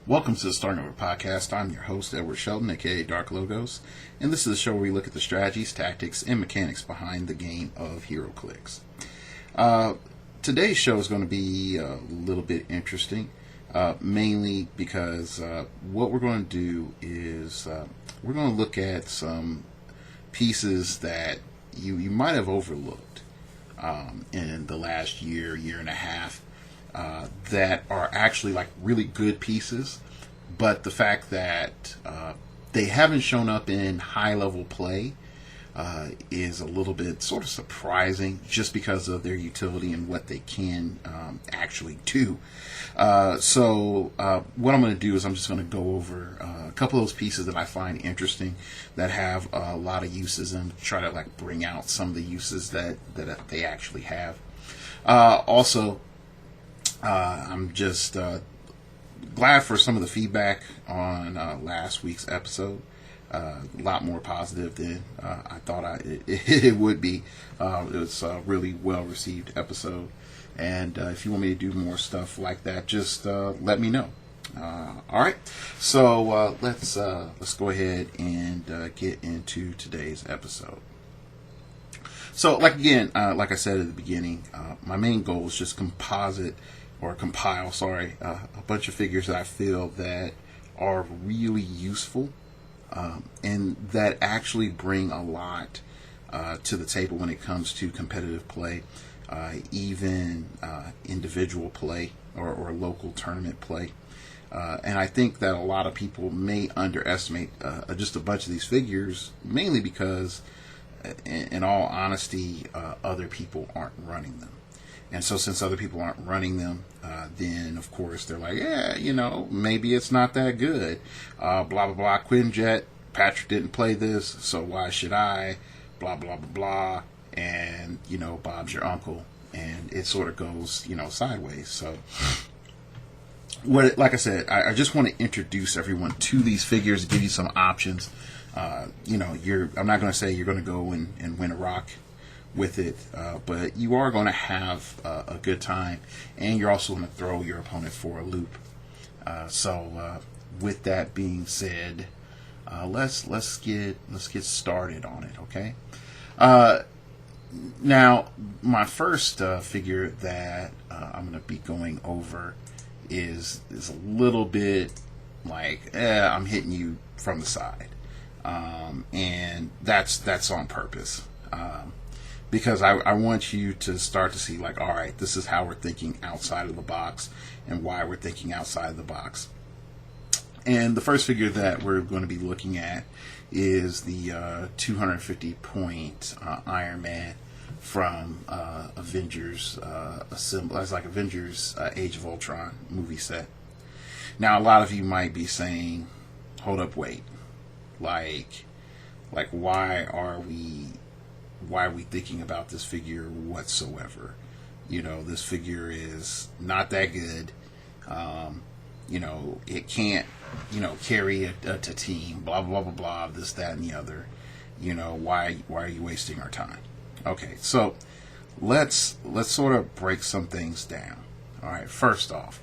Welcome to the Starting Over Podcast. I'm your host, Edward Shelton, aka Dark Logos, and this is a show where we look at the strategies, tactics, and mechanics behind the game of heroclix. Today's show is going to be a little bit interesting, mainly because what we're going to do is we're going to look at some pieces that you might have overlooked in the last year and a half. That are actually like really good pieces, but the fact that they haven't shown up in high level play is a little bit sort of surprising, just because of their utility and what they can actually do. So what I'm going to do is I'm just going to go over a couple of those pieces that I find interesting, that have a lot of uses, and try to like bring out some of the uses that they actually have. Also, I'm just glad for some of the feedback on last week's episode. A lot more positive than I thought it would be. It was a really well received episode, and if you want me to do more stuff like that, just let me know. All right, so let's go ahead and get into today's episode. So, like I said at the beginning, my main goal is just compile a bunch of figures that I feel that are really useful and that actually bring a lot to the table when it comes to competitive play, even individual play or local tournament play. And I think that a lot of people may underestimate just a bunch of these figures, mainly because, in all honesty, other people aren't running them. And so since other people aren't running them, then of course they're like, maybe it's not that good. Blah, blah, blah, Quinjet, Patrick didn't play this, so why should I? Blah, blah, blah, blah. And, Bob's your uncle. And it sort of goes, sideways. So, like I said, I just want to introduce everyone to these figures, give you some options. I'm not going to say you're going to go and win a rock with it, but you are going to have a good time, and you're also going to throw your opponent for a loop. So with that being said, let's get started on it. Okay. Now, my first figure that I'm going to be going over is a little bit like I'm hitting you from the side, and that's on purpose. Because I want you to start to see, like, all right, this is how we're thinking outside of the box and why we're thinking outside of the box. And the first figure that we're going to be looking at is the 250 point Iron Man from Avengers Assemble. That's like Avengers Age of Ultron movie set. Now, a lot of you might be saying, hold up, wait. Like why are we thinking about this figure whatsoever? This figure is not that good. It can't, carry a team, blah, blah, blah, blah, this, that, and the other. Why are you wasting our time? Okay, so let's sort of break some things down. All right, first off,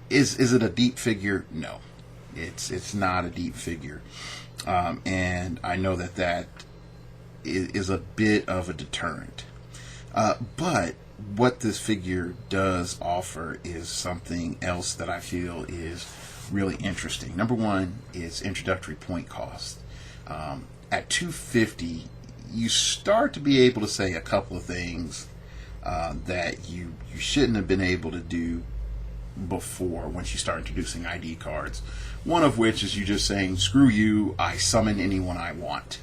is it a deep figure? No, it's not a deep figure. And I know that is a bit of a deterrent. But what this figure does offer is something else that I feel is really interesting. Number one is introductory point cost. At 250, you start to be able to say a couple of things that you shouldn't have been able to do before, once you start introducing ID cards. One of which is you just saying, screw you, I summon anyone I want.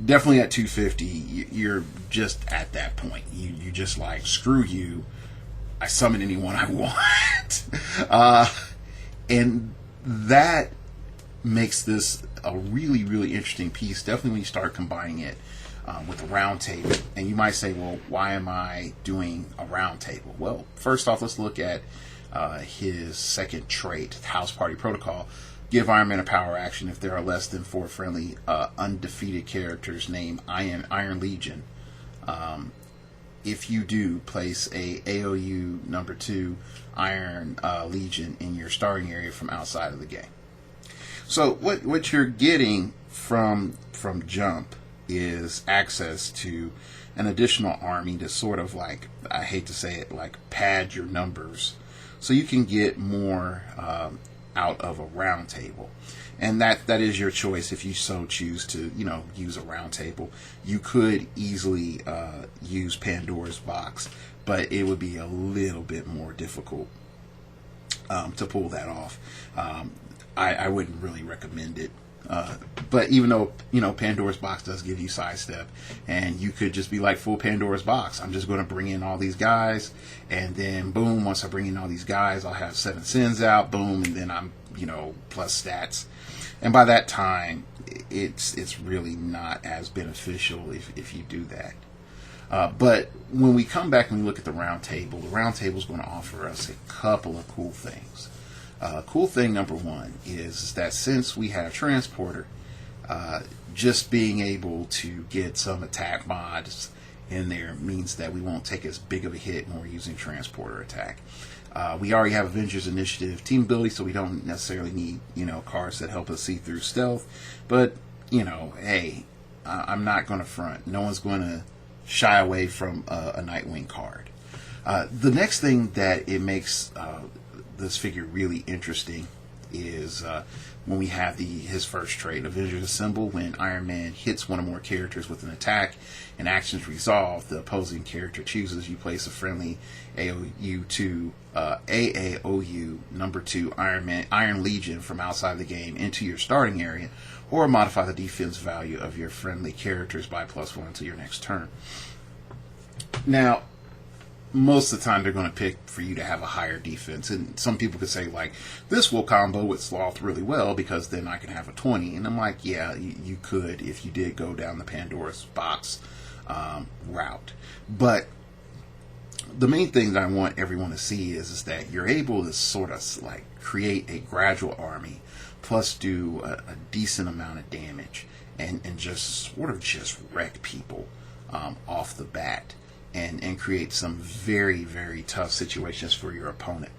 Definitely at 250, you're just at that point. You just like, screw you, I summon anyone I want. And that makes this a really, really interesting piece, definitely when you start combining it with a round table. And you might say, well, why am I doing a round table? Well, first off, let's look at his second trait, House Party Protocol. Give Iron Man a power action if there are less than 4 friendly undefeated characters named Iron Legion. if you do place a AOU number 2 Iron Legion in your starting area from outside of the game. So what you're getting from jump is access to an additional army to sort of, like, I hate to say it, like pad your numbers so you can get more out of a round table. And that is your choice if you so choose to, use a round table. You could easily use Pandora's box, but it would be a little bit more difficult to pull that off. I wouldn't really recommend it. But even though, Pandora's box does give you sidestep, and you could just be like, full Pandora's box, I'm just going to bring in all these guys, and then boom, once I bring in all these guys, I'll have 7 sins out, boom, and then I'm, plus stats. And by that time, it's really not as beneficial if you do that. But when we come back and we look at the round table is going to offer us a couple of cool things. Cool thing number 1 is that since we have Transporter, just being able to get some attack mods in there means that we won't take as big of a hit when we're using Transporter attack. We already have Avengers Initiative team ability, so we don't necessarily need, cards that help us see through stealth. But, hey, I'm not going to front. No one's going to shy away from a Nightwing card. The next thing that it makes this figure really interesting is when we have his first trait, Avengers Assemble. When Iron Man hits one or more characters with an attack and actions resolve, the opposing character chooses, you place a friendly AAOU number 2 Iron Legion from outside the game into your starting area, or modify the defense value of your friendly characters by +1 until your next turn. Now, most of the time they're going to pick for you to have a higher defense, and some people could say, like, this will combo with Sloth really well because then I can have a 20, and I'm like, yeah, you could if you did go down the Pandora's box route. But the main thing that I want everyone to see is that you're able to sort of like create a gradual army plus do a decent amount of damage and just sort of just wreck people off the bat. And create some very, very tough situations for your opponent.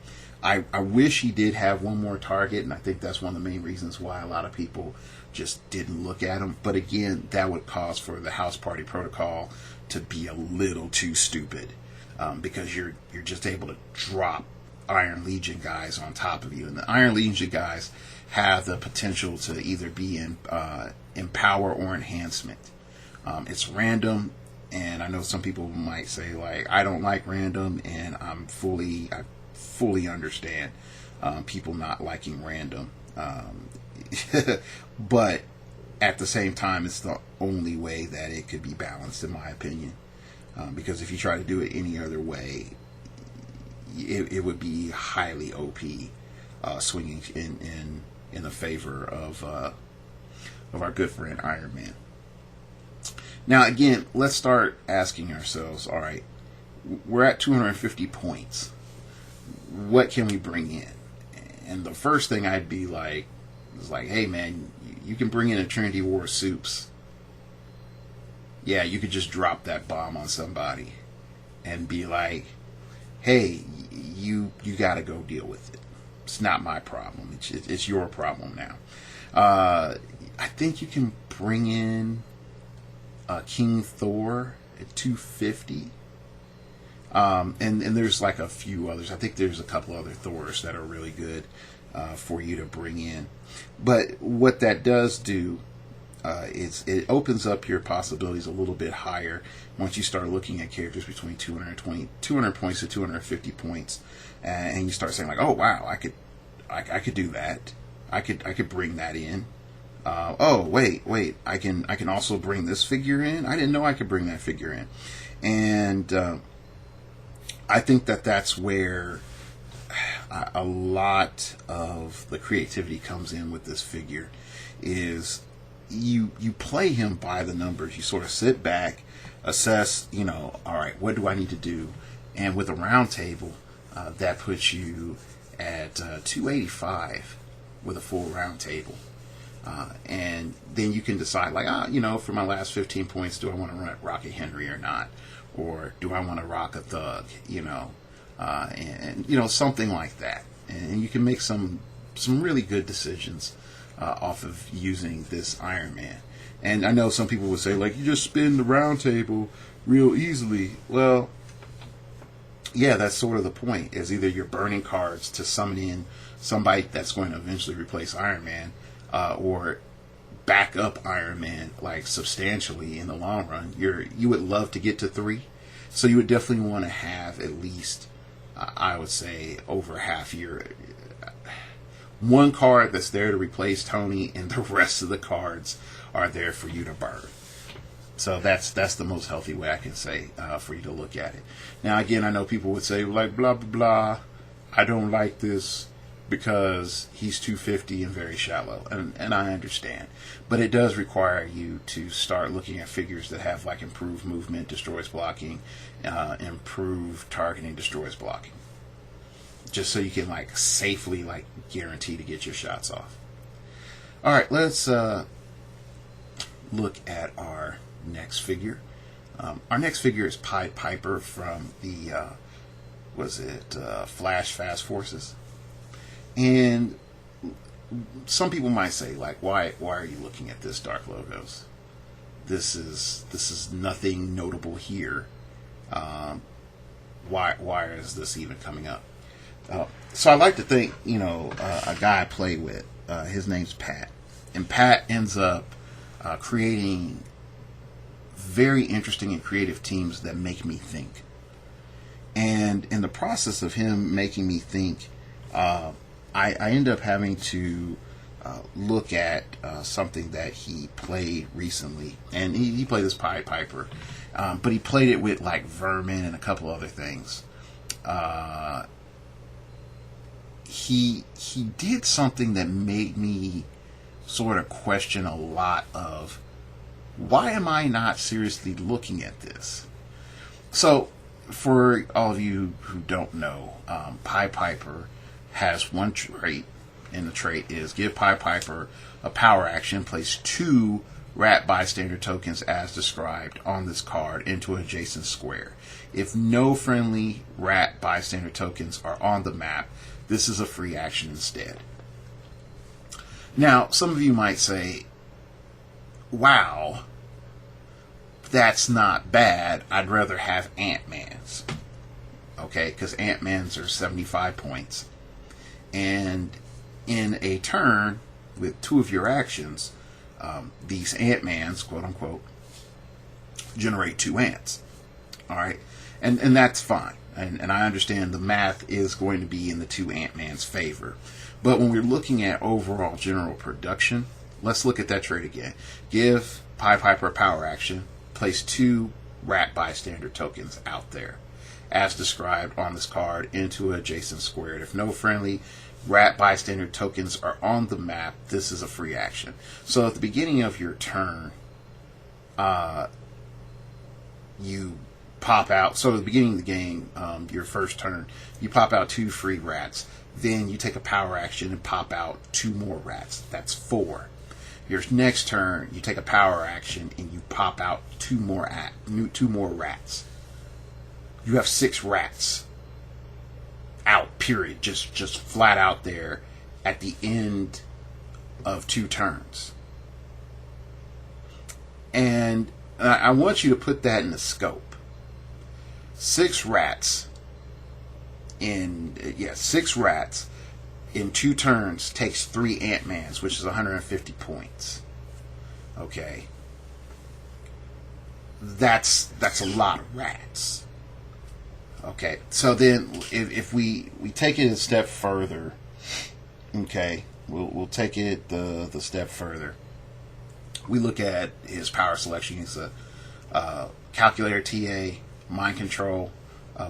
I wish he did have one more target, and I think that's one of the main reasons why a lot of people just didn't look at him. But again, that would cause for the House Party Protocol to be a little too stupid, because you're just able to drop Iron Legion guys on top of you. And the Iron Legion guys have the potential to either be in power or enhancement. It's random. And I know some people might say, like, I don't like random, and I fully understand people not liking random. But at the same time, it's the only way that it could be balanced, in my opinion. Because if you try to do it any other way, it would be highly OP, swinging in the favor of our good friend Iron Man. Now, again, let's start asking ourselves, all right, we're at 250 points. What can we bring in? And the first thing I'd be like, is like, hey, man, you can bring in a Trinity War Soups. Yeah, you could just drop that bomb on somebody and be like, hey, you got to go deal with it. It's not my problem. It's your problem now. I think you can bring in King Thor at 250, and there's like a few others. I think there's a couple other Thors that are really good for you to bring in. But what that does do is it opens up your possibilities a little bit higher once you start looking at characters between 200 points to 250 points, and you start saying, like, oh wow, I could do that. I could bring that in. Oh wait, I can also bring this figure in. I didn't know I could bring that figure in. And I think that's where a lot of the creativity comes in with this figure. Is you play him by the numbers. You sort of sit back, assess, all right, what do I need to do? And with a round table, that puts you at 285 with a full round table. And then you can decide, like, for my last 15 points, do I want to run Rocket Henry or not? or do I want to rock a thug, and something like that. And you can make some really good decisions off of using this Iron Man. And I know some people would say, like, you just spin the round table real easily. Well, yeah, that's sort of the point, is either you're burning cards to summon in somebody that's going to eventually replace Iron Man, or back up Iron Man, like, substantially in the long run. You would love to get to 3, so you would definitely want to have at least, I would say, over half your one card that's there to replace Tony, and the rest of the cards are there for you to burn. So that's the most healthy way I can say for you to look at it. Now, again, I know people would say, like, blah, blah, blah, I don't like this because he's 250 and very shallow. And I understand. But it does require you to start looking at figures that have, like, improved movement, destroys blocking, improved targeting, destroys blocking. Just so you can, like, safely, like, guarantee to get your shots off. Alright, let's look at our next figure. Our next figure is Pied Piper from the Flash Fast Forces. And some people might say, like, why are you looking at this, Dark Logos? This is nothing notable here. Why is this even coming up? So I like to think, a guy I play with, his name's Pat, and Pat ends up creating very interesting and creative teams that make me think. And in the process of him making me think, I end up having to look at something that he played recently. And he played this Pied Piper, but he played it with, like, Vermin and a couple other things. He did something that made me sort of question a lot of, why am I not seriously looking at this? So, for all of you who don't know, Pied Piper has one trait, and the trait is give Pied Piper a power action, place 2 rat bystander tokens as described on this card into an adjacent square. If no friendly rat bystander tokens are on the map, this is a free action instead. Now, some of you might say, wow, that's not bad. I'd rather have Ant-Mans. Okay, because Ant-Mans are 75 points. And in a turn, with 2 of your actions, these Ant-Mans, quote unquote, generate 2 ants. Alright? And that's fine. And I understand the math is going to be in the 2 Ant-Man's favor. But when we're looking at overall general production, let's look at that trait again. Give Pied Piper a power action. Place 2 rat bystander tokens out there, as described on this card, into an adjacent square. If no friendly rat bystander tokens are on the map, this is a free action. So at the beginning of your turn, you pop out. So at the beginning of the game, your first turn, you pop out 2 free rats. Then you take a power action and pop out 2 more rats. That's 4. Your next turn, you take a power action and you pop out 2 more rats. You have 6 rats out, period. Just flat out there at the end of 2 turns. And I want you to put that in the scope. 6 rats in 2 turns takes 3 Ant-Mans, which is 150 points. Okay. That's a lot of rats. Okay. So then if we take it a step further, okay, we'll take it the step further. We look at his power selection. He's a calculator TA, mind control,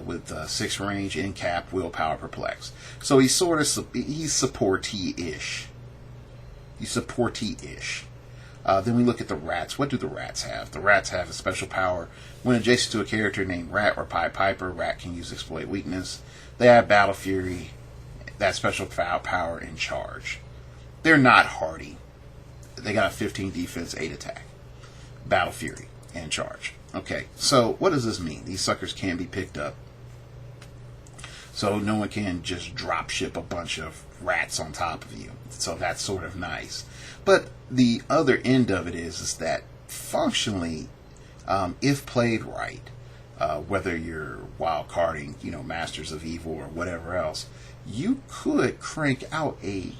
with 6 range, in-cap, willpower, perplex. So he's supporty-ish. He's supporty-ish. Then we look at the rats. What do the rats have? The rats have a special power. When adjacent to a character named Rat or Pied Piper, Rat can use exploit weakness. They have Battle Fury, that special power, and Charge. They're not hardy. They got a 15 defense, 8 attack. Battle Fury and Charge. Okay, so what does this mean? These suckers can be picked up. So no one can just drop ship a bunch of rats on top of you. So that's sort of nice. But the other end of it is that functionally, if played right, whether you're wild carding, Masters of Evil or whatever else, you could crank out a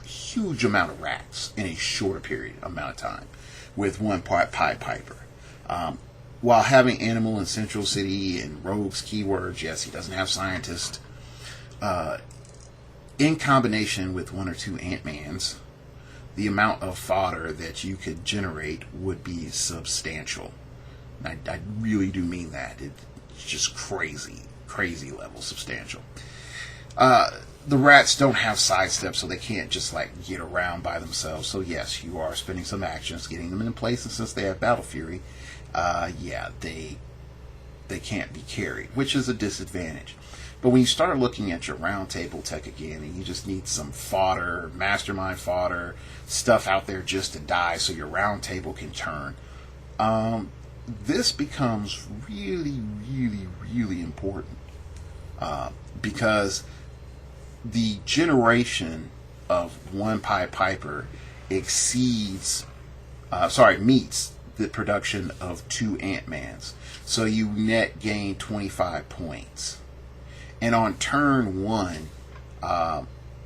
huge amount of rats in a shorter period amount of time with one Pied Piper. While having Animal in Central City and Rogue's keywords, yes, he doesn't have Scientist, in combination with one or two Ant-Mans, the amount of fodder that you could generate would be substantial. I really do mean that. It's just crazy level substantial. The rats don't have sidestep, so they can't just get around by themselves. So yes, you are spending some actions getting them in place, and since they have Battle Fury, they can't be carried, which is a disadvantage. But when you start looking at your round table tech again, and you just need some fodder, mastermind fodder, stuff out there just to die so your round table can turn, this becomes really important. Because the generation of one Pied Piper meets the production of two Ant-Mans. So you net gain 25 points. And on turn one,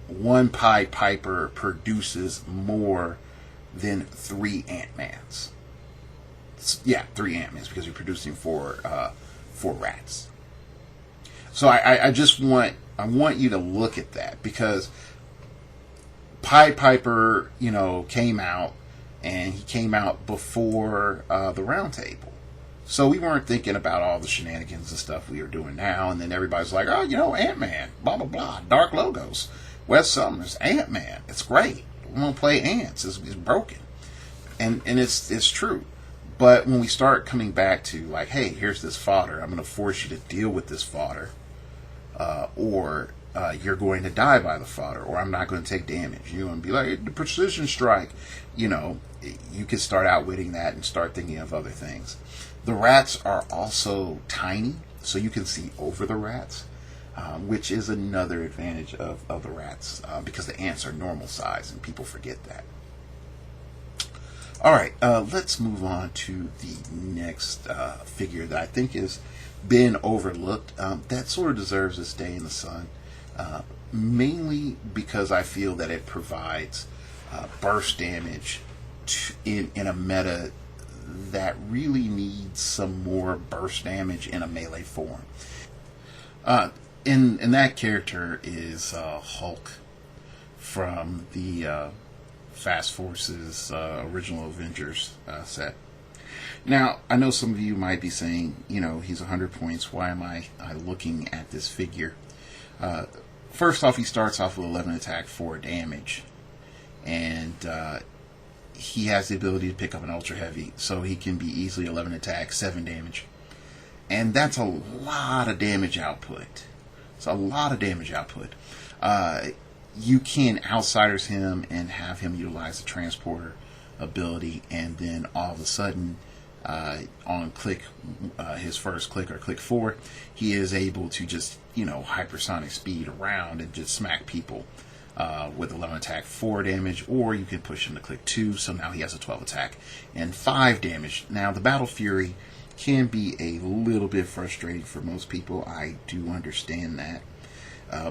one Pied Piper produces more than 3 Ant-Mans. Yeah, 3 Ant-Mans, because you're producing 4 rats. So I want you to look at that, because Pied Piper, came out, and he came out before the round table. So we weren't thinking about all the shenanigans and stuff we are doing now, and then everybody's like, oh, Ant-Man, blah, blah, blah, Dark Logos, Wes Summers, Ant-Man, it's great. We won't play ants, it's broken. And it's true. But when we start coming back to, hey, here's this fodder, I'm going to force you to deal with this fodder, or you're going to die by the fodder, or I'm not going to take damage. You're going to be like, the precision strike. You can start outwitting that and start thinking of other things. The rats are also tiny, so you can see over the rats, which is another advantage of the rats, because the ants are normal size, and people forget that. All right, let's move on to the next figure that I think has been overlooked. That sort of deserves its day in the sun, mainly because I feel that it provides burst damage in a meta that really needs some more burst damage in a melee form. And that character is Hulk from the Fast Forces original Avengers set. Now, I know some of you might be saying, he's 100 points. Why am I looking at this figure? First off, he starts off with 11 attack, 4 damage. And he has the ability to pick up an Ultra Heavy, so he can be easily 11 attack, 7 damage. And that's a lot of damage output. It's a lot of damage output. You can Outsiders him and have him utilize the Transporter ability, and then all of a sudden, on click, his first click, or click 4, he is able to just, hypersonic speed around and just smack people with 11 attack, 4 damage, or you can push him to click 2, so now he has a 12 attack and 5 damage. Now, the Battle Fury can be a little bit frustrating for most people. I do understand that.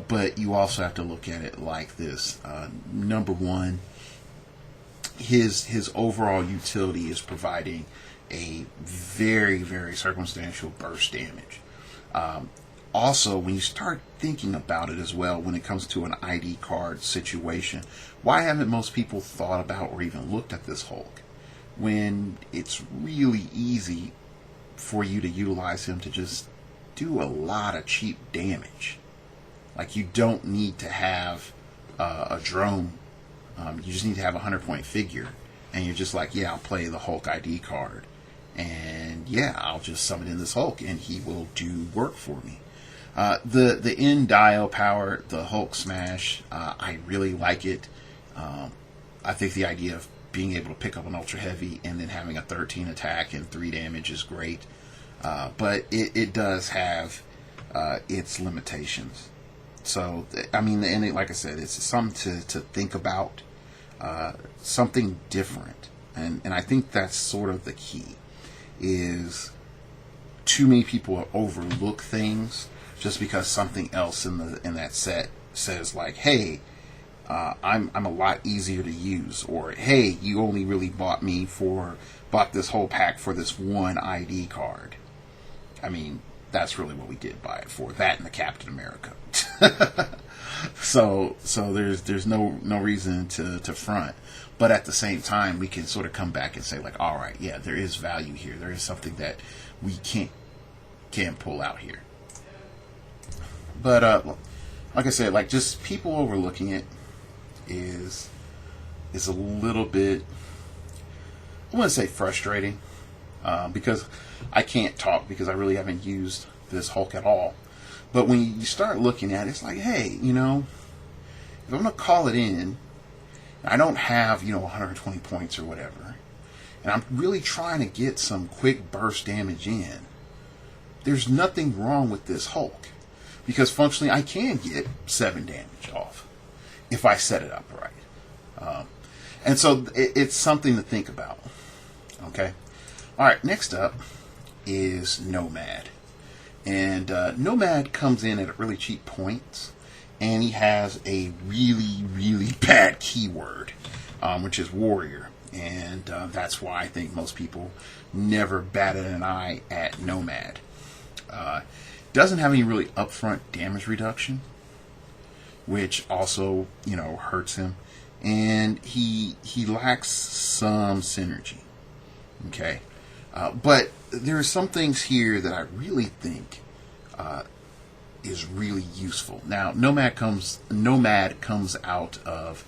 But you also have to look at it like this. Number one, his overall utility is providing a very, very circumstantial burst damage. Also, when you start thinking about it as well, when it comes to an ID card situation, why haven't most people thought about or even looked at this Hulk? When it's really easy for you to utilize him to just do a lot of cheap damage. Like, you don't need to have a drone. You just need to have a 100-point figure. And you're just like, yeah, I'll play the Hulk ID card. And yeah, I'll just summon in this Hulk and he will do work for me. The end dial power, the Hulk smash, I really like it. I think the idea of being able to pick up an ultra heavy and then having a 13 attack and 3 damage is great. But it does have its limitations. So, I mean, and like I said, it's something to think about, something different. And I think that's sort of the key, is too many people overlook things just because something else in that set says like, hey, I'm a lot easier to use, or hey, you only really bought this whole pack for this one ID card. I mean, that's really what we did buy it for, that and the Captain America. so there's no reason to front, but at the same time we can sort of come back and say like, all right, yeah, there is value here. There is something that we can pull out here. But like I said, like, just people overlooking it is a little bit, I wouldn't say frustrating, because I can't talk because I really haven't used this Hulk at all. But when you start looking at it, it's like, hey, you know, if I'm going to call it in, I don't have, 120 points or whatever, and I'm really trying to get some quick burst damage in, there's nothing wrong with this Hulk, because functionally I can get 7 damage off if I set it up right. And so it's something to think about. Okay. All right. Next up is Nomad. And Nomad comes in at really cheap points, and he has a really, really bad keyword, which is Warrior. And that's why I think most people never batted an eye at Nomad. Doesn't have any really upfront damage reduction, which also, hurts him. And he lacks some synergy. Okay. But there are some things here that I really think is really useful. Now, Nomad comes out of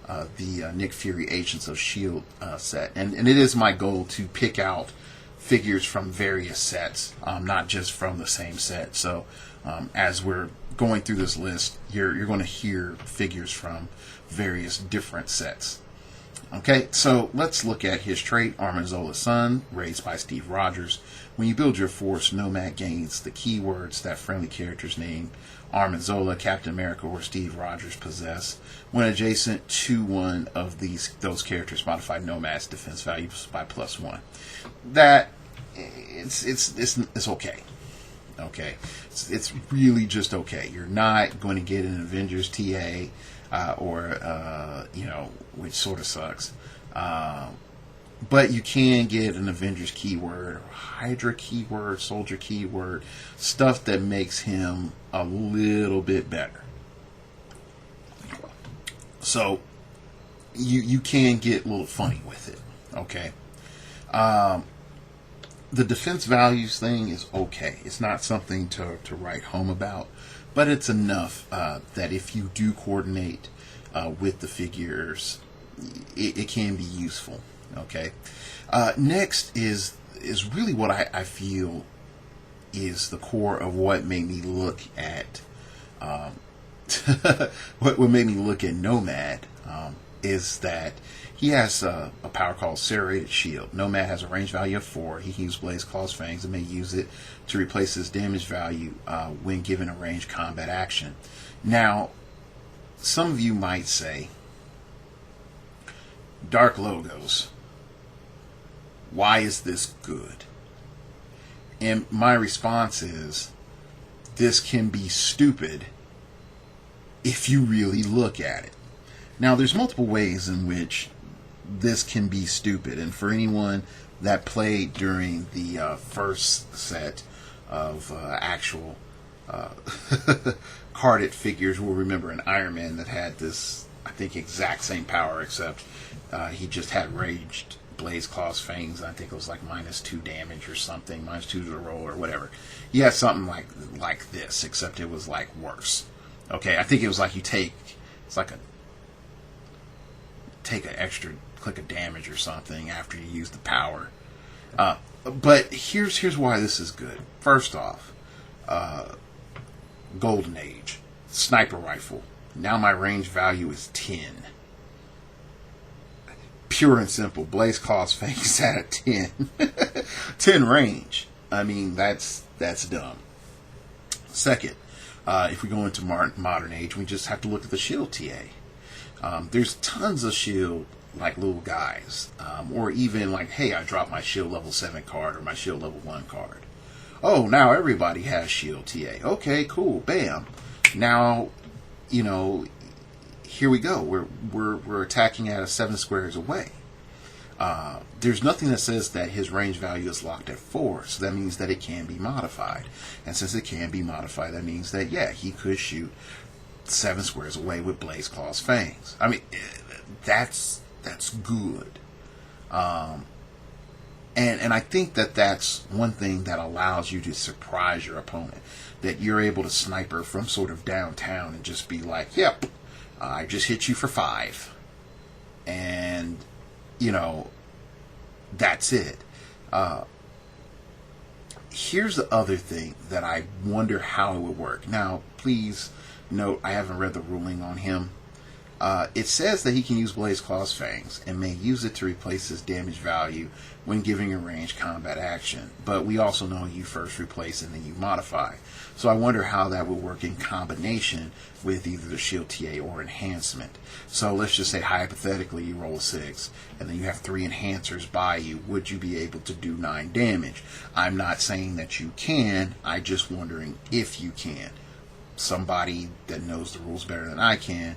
the Nick Fury Agents of S.H.I.E.L.D. set. And it is my goal to pick out figures from various sets, not just from the same set. So as we're going through this list, you're going to hear figures from various different sets. Okay, so let's look at his trait, Armanzola's Son, raised by Steve Rogers. When you build your force, Nomad gains the keywords that friendly characters named Armanzola, Captain America, or Steve Rogers possess. When adjacent to one of those characters, modify Nomad's defense values by +1. That it's okay. Okay, it's really just okay. You're not going to get an Avengers TA, which sort of sucks. But you can get an Avengers keyword, Hydra keyword, Soldier keyword, stuff that makes him a little bit better. So you can get a little funny with it. Okay. The defense values thing is okay. It's not something to write home about, but it's enough that if you do coordinate with the figures, it can be useful. Okay. Next is really what I feel is the core of what made me look at what made me look at Nomad, is that he has a power called Serrated Shield. Nomad has a range value of 4. He can use Blaze Claw's Fangs and may use it to replace his damage value when given a ranged combat action. Now, some of you might say, Dark Logos, why is this good? And my response is, this can be stupid if you really look at it. Now, there's multiple ways in which this can be stupid, and for anyone that played during the first set of actual carded figures will remember an Iron Man that had this, I think, exact same power, except he just had ranged Blaze Claw's Fangs. I think it was like -2 damage or something, -2 to the roll or whatever. He had something like this, except it was like worse. Okay, I think it was like it's like take an extra click of damage or something after you use the power. But here's why this is good. First off, Golden Age sniper rifle. Now my range value is 10. pure and simple. Blaze Claw's Fangs at a 10. 10 range. I mean, that's dumb. Second, if we go into modern age, we just have to look at the shield TA. There's tons of shield, like little guys. Or even like, hey, I dropped my shield level 7 card or my shield level 1 card. Oh, now everybody has shield TA. Okay, cool, bam. Now, here we go. We're attacking at a 7 squares away. There's nothing that says that his range value is locked at 4, so that means that it can be modified. And since it can be modified, that means that, yeah, he could shoot 7 squares away with Blaze Claw's Fangs. I mean, that's good. And I think that that's one thing that allows you to surprise your opponent. That you're able to sniper from sort of downtown and just be like, yep, I just hit you for 5. And, that's it. Here's the other thing that I wonder how it would work. Now, please note, I haven't read the ruling on him. It says that he can use Blaze Claw's Fangs and may use it to replace his damage value when giving a ranged combat action. But we also know you first replace and then you modify. So I wonder how that would work in combination with either the shield TA or enhancement. So let's just say hypothetically you roll a 6 and then you have 3 enhancers by you. Would you be able to do 9 damage? I'm not saying that you can. I'm just wondering if you can. Somebody that knows the rules better than I can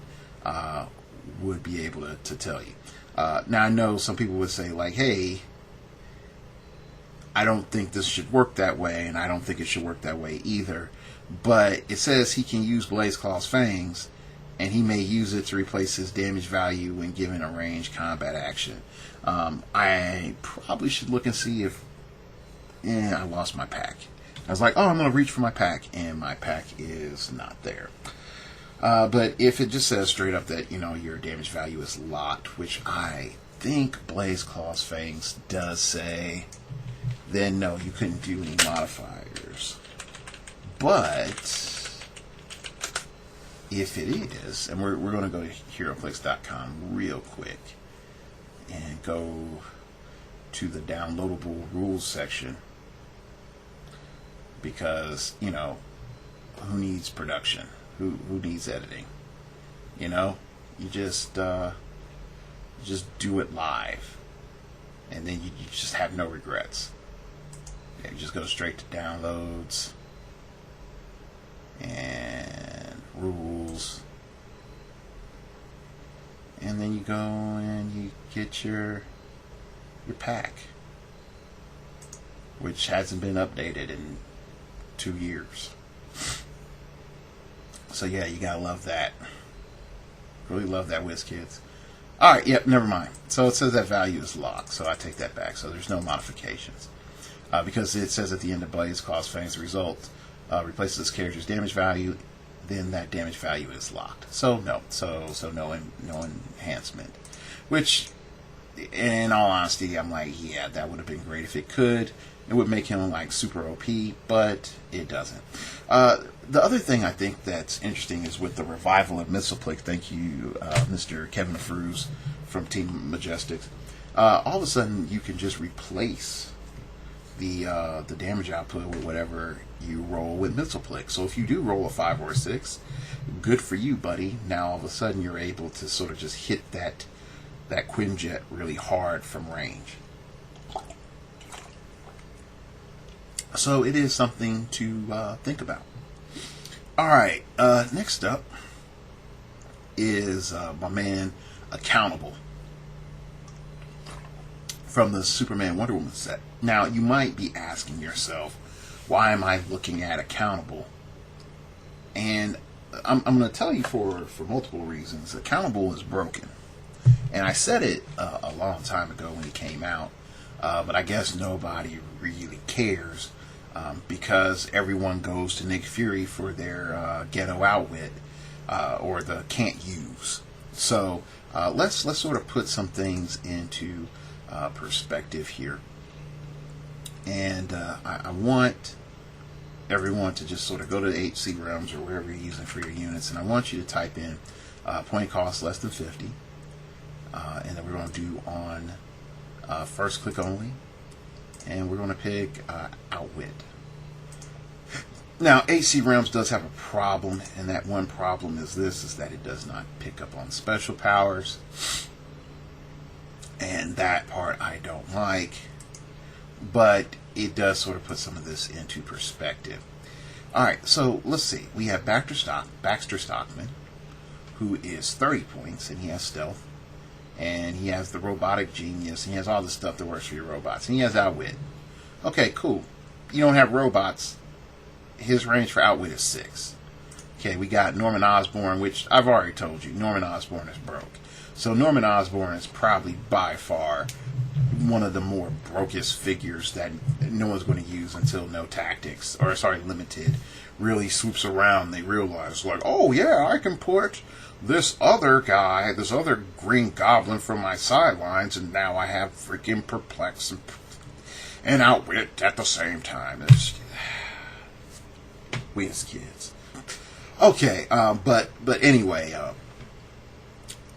would be able to tell you. Now I know some people would say like, hey, I don't think this should work that way, and I don't think it should work that way either. But it says he can use Blaze Claw's Fangs, and he may use it to replace his damage value when given a ranged combat action. I probably should look and see if... I lost my pack. I was like, oh, I'm going to reach for my pack, and my pack is not there. But if it just says straight up that, your damage value is locked, which I think Blaze Claw's Fangs does say, then no, you couldn't do any modifiers. But if it is, and we're going to go to heroclix.com real quick and go to the downloadable rules section, because, who needs production? Who needs editing? You just do it live, and then you just have no regrets. Yeah, you just go straight to downloads and rules, and then you go and you get your pack, which hasn't been updated in 2 years. So yeah, you gotta love that. Really love that, WizKids. Alright, yep, never mind. So it says that value is locked, so I take that back. So there's no modifications. Because it says at the end of Blaze Claw's Fangs result replaces this character's damage value, then that damage value is locked. So no. So no enhancement. Which, in all honesty, I'm like, yeah, that would have been great if it could. It would make him like super OP, but it doesn't. The other thing I think that's interesting is with the revival of Mythoplex. Thank you, Mr. Kevin Fruz from Team Majestics. All of a sudden, you can just replace the damage output with whatever you roll with Mythoplex. So if you do roll a 5 or a 6, good for you, buddy. Now all of a sudden, you're able to sort of just hit that Quinjet really hard from range. So it is something to think about. Alright, next up is my man Accountable from the Superman Wonder Woman set. Now, you might be asking yourself, why am I looking at Accountable? And I'm going to tell you for multiple reasons. Accountable is broken. And I said it a long time ago when he came out, but I guess nobody really cares. Because everyone goes to Nick Fury for their ghetto outwit or the can't use. So let's sort of put some things into perspective here. And I want everyone to just sort of go to the HC realms or wherever you're using for your units, and I want you to type in point cost less than 50, and then we're going to do on first click only, and we're going to pick Outwit. Now, HC Realms does have a problem, and that one problem is that it does not pick up on special powers, and that part I don't like, but it does sort of put some of this into perspective. Alright, so let's see. We have Baxter Stockman, who is 30 points, and he has stealth, and he has the robotic genius, and he has all the stuff that works for your robots, and he has Outwit. Okay, cool. You don't have robots. His range for Outwit is 6. Okay, we got Norman Osborn, which I've already told you, Norman Osborn is broke. So Norman Osborn is probably by far one of the more brokest figures that no one's going to use until Limited really swoops around. They realize, like, oh yeah, I can put this other guy, this other Green Goblin from my sidelines, and now I have freaking Perplex and Outwit at the same time. We as kids. Okay, but anyway,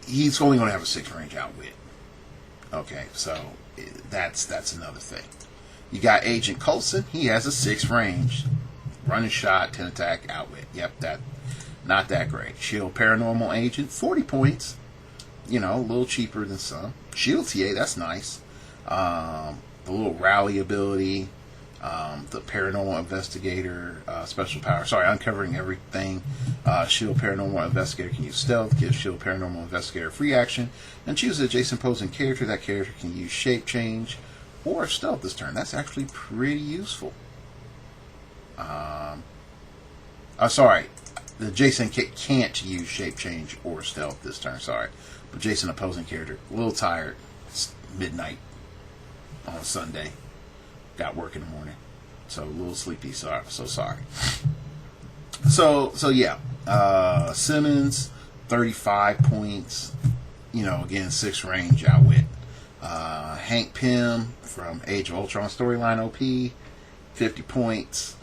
he's only going to have a 6 range Outwit. Okay, so that's another thing. You got Agent Coulson. He has a 6 range, running shot, 10 attack, Outwit. Yep, that not that great. Shield Paranormal Agent, 40 points. You know, a little cheaper than some. Shield TA, that's nice. The little rally ability. The Paranormal Investigator special power. Sorry, uncovering everything. Shield Paranormal Investigator can use stealth. Gives Shield Paranormal Investigator free action. And choose an adjacent opposing character. That character can use shape change or stealth this turn. That's actually pretty useful. Sorry. The adjacent can't use shape change or stealth this turn. Sorry. But adjacent opposing character. A little tired. It's midnight on a Sunday. Got work in the morning, so a little sleepy. So sorry. So yeah. Simmons, 35 points. You know, again, 6 range Outwit. Hank Pym from Age of Ultron storyline OP, 50 points,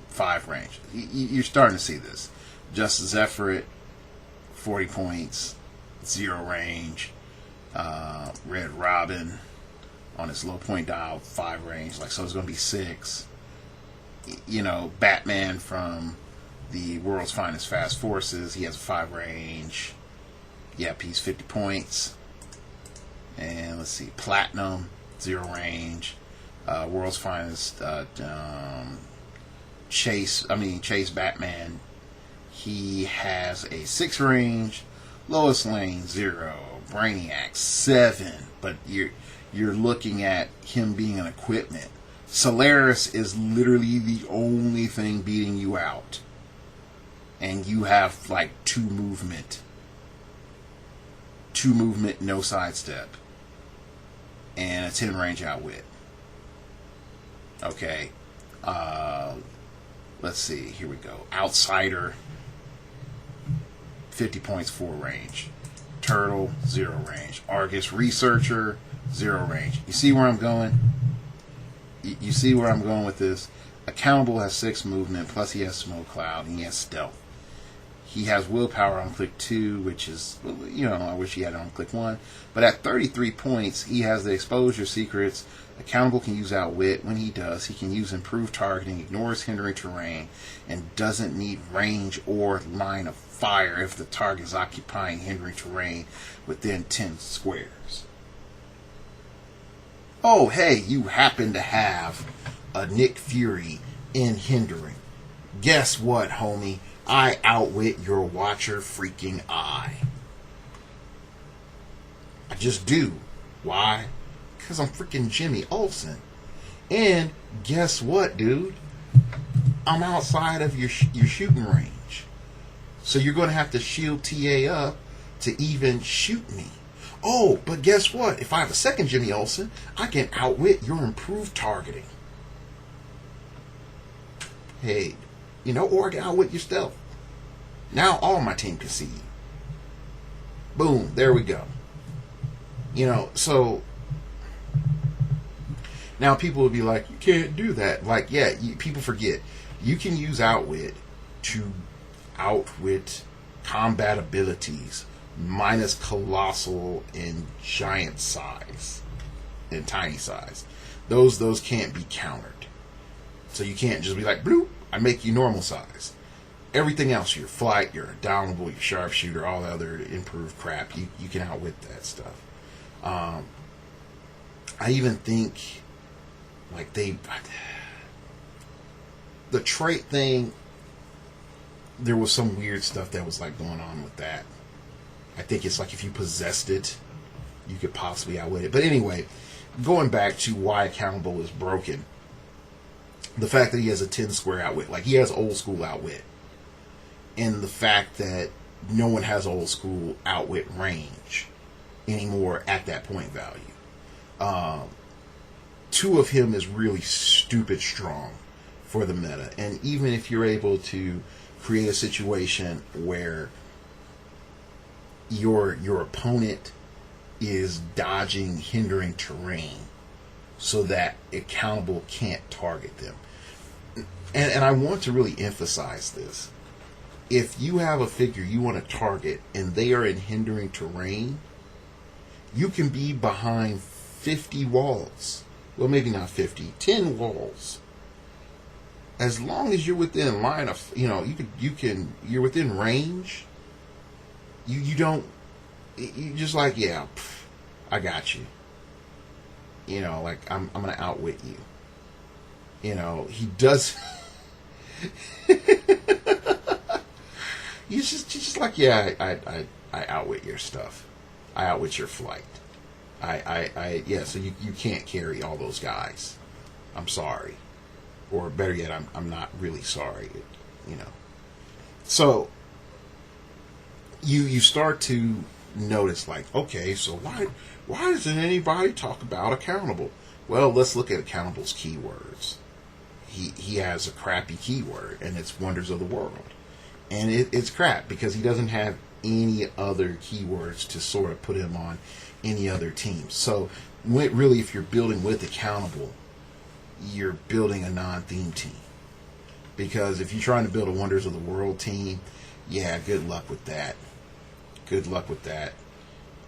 5 range. You're starting to see this. Justice Zephyr, 40 points, 0 range. Red Robin on his low point dial, 5 range. Like, so it's going to be 6. You know, Batman from the World's Finest Fast Forces, he has a 5 range. Yep, he's 50 points. And let's see, Platinum, 0 range. World's Finest Chase Batman, he has a 6 range. Lois Lane, 0. Brainiac, 7. But you're looking at him being an equipment. Solaris is literally the only thing beating you out. And you have like 2 movement. 2 movement, no sidestep. And a 10 range Outwit. Okay. Let's see. Here we go. Outsider, 50 points, 4 range. Turtle, 0 range. Argus Researcher, 0 range. You see where I'm going? You see where I'm going with this? Accountable has 6 movement, plus he has Smoke Cloud, and he has Stealth. He has Willpower on click 2, which is, you know, I wish he had it on click 1. But at 33 points, he has the Exposure Secrets. Accountable can use Outwit. When he does, he can use Improved Targeting, ignores hindering terrain, and doesn't need range or line of fire if the target is occupying hindering terrain within 10 squares. Oh, hey, you happen to have a Nick Fury in hindering. Guess what, homie? I outwit your watcher freaking eye. I just do. Why? Because I'm freaking Jimmy Olsen. And guess what, dude? I'm outside of your shooting range. So you're going to have to shield TA up to even shoot me. Oh, but guess what? If I have a second Jimmy Olsen, I can outwit your improved targeting. Hey, you know, or I can outwit your stealth. Now all my team can see you. Boom, there we go. You know, so now people will be like, you can't do that. Like, yeah, people forget. You can use Outwit to outwit combat abilities minus colossal and giant size and tiny size. Those can't be countered. So you can't just be like, bloop, I make you normal size. Everything else, your flight, your downable, your sharpshooter, all the other improved crap, you can outwit that stuff. I even think like the trait thing, there was some weird stuff that was like going on with that. I think it's like if you possessed it, you could possibly outwit it. But anyway, going back to why accountable is broken, the fact that he has a 10 square outwit, like he has old school outwit, and the fact that no one has old school outwit range anymore at that point value. 2 of him is really stupid strong for the meta. And even if you're able to create a situation where your opponent is dodging, hindering terrain so that accountable can't target them. And I want to really emphasize this. If you have a figure you want to target and they are in hindering terrain, you can be behind 50 walls. Well, maybe not 50, 10 walls. As long as you're within line of, you're within range, you just like, yeah, I got you. Like I'm going to outwit you. He does. He's just like, yeah, I outwit your stuff. I outwit your flight. So you can't carry all those guys. I'm sorry. Or better yet, I'm not really sorry. So you start to notice, like, okay, so why doesn't anybody talk about accountable? Well, let's look at accountable's keywords. He has a crappy keyword, and it's Wonders of the World. And it's crap because he doesn't have any other keywords to sort of put him on any other team. So really, if you're building with accountable, you're building a non-theme team. Because if you're trying to build a Wonders of the World team, yeah, good luck with that. Good luck with that.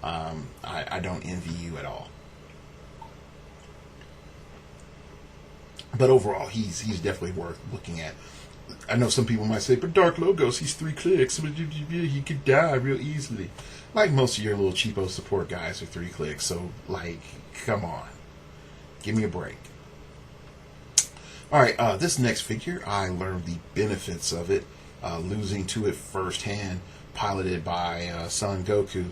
I don't envy you at all. But overall, he's definitely worth looking at. I know some people might say, but Dark Logos, he's 3 clicks. He could die real easily. Like most of your little cheapo support guys are 3 clicks. So, like, come on. Give me a break. Alright, this next figure, I learned the benefits of it, losing to it firsthand, piloted by Son Goku.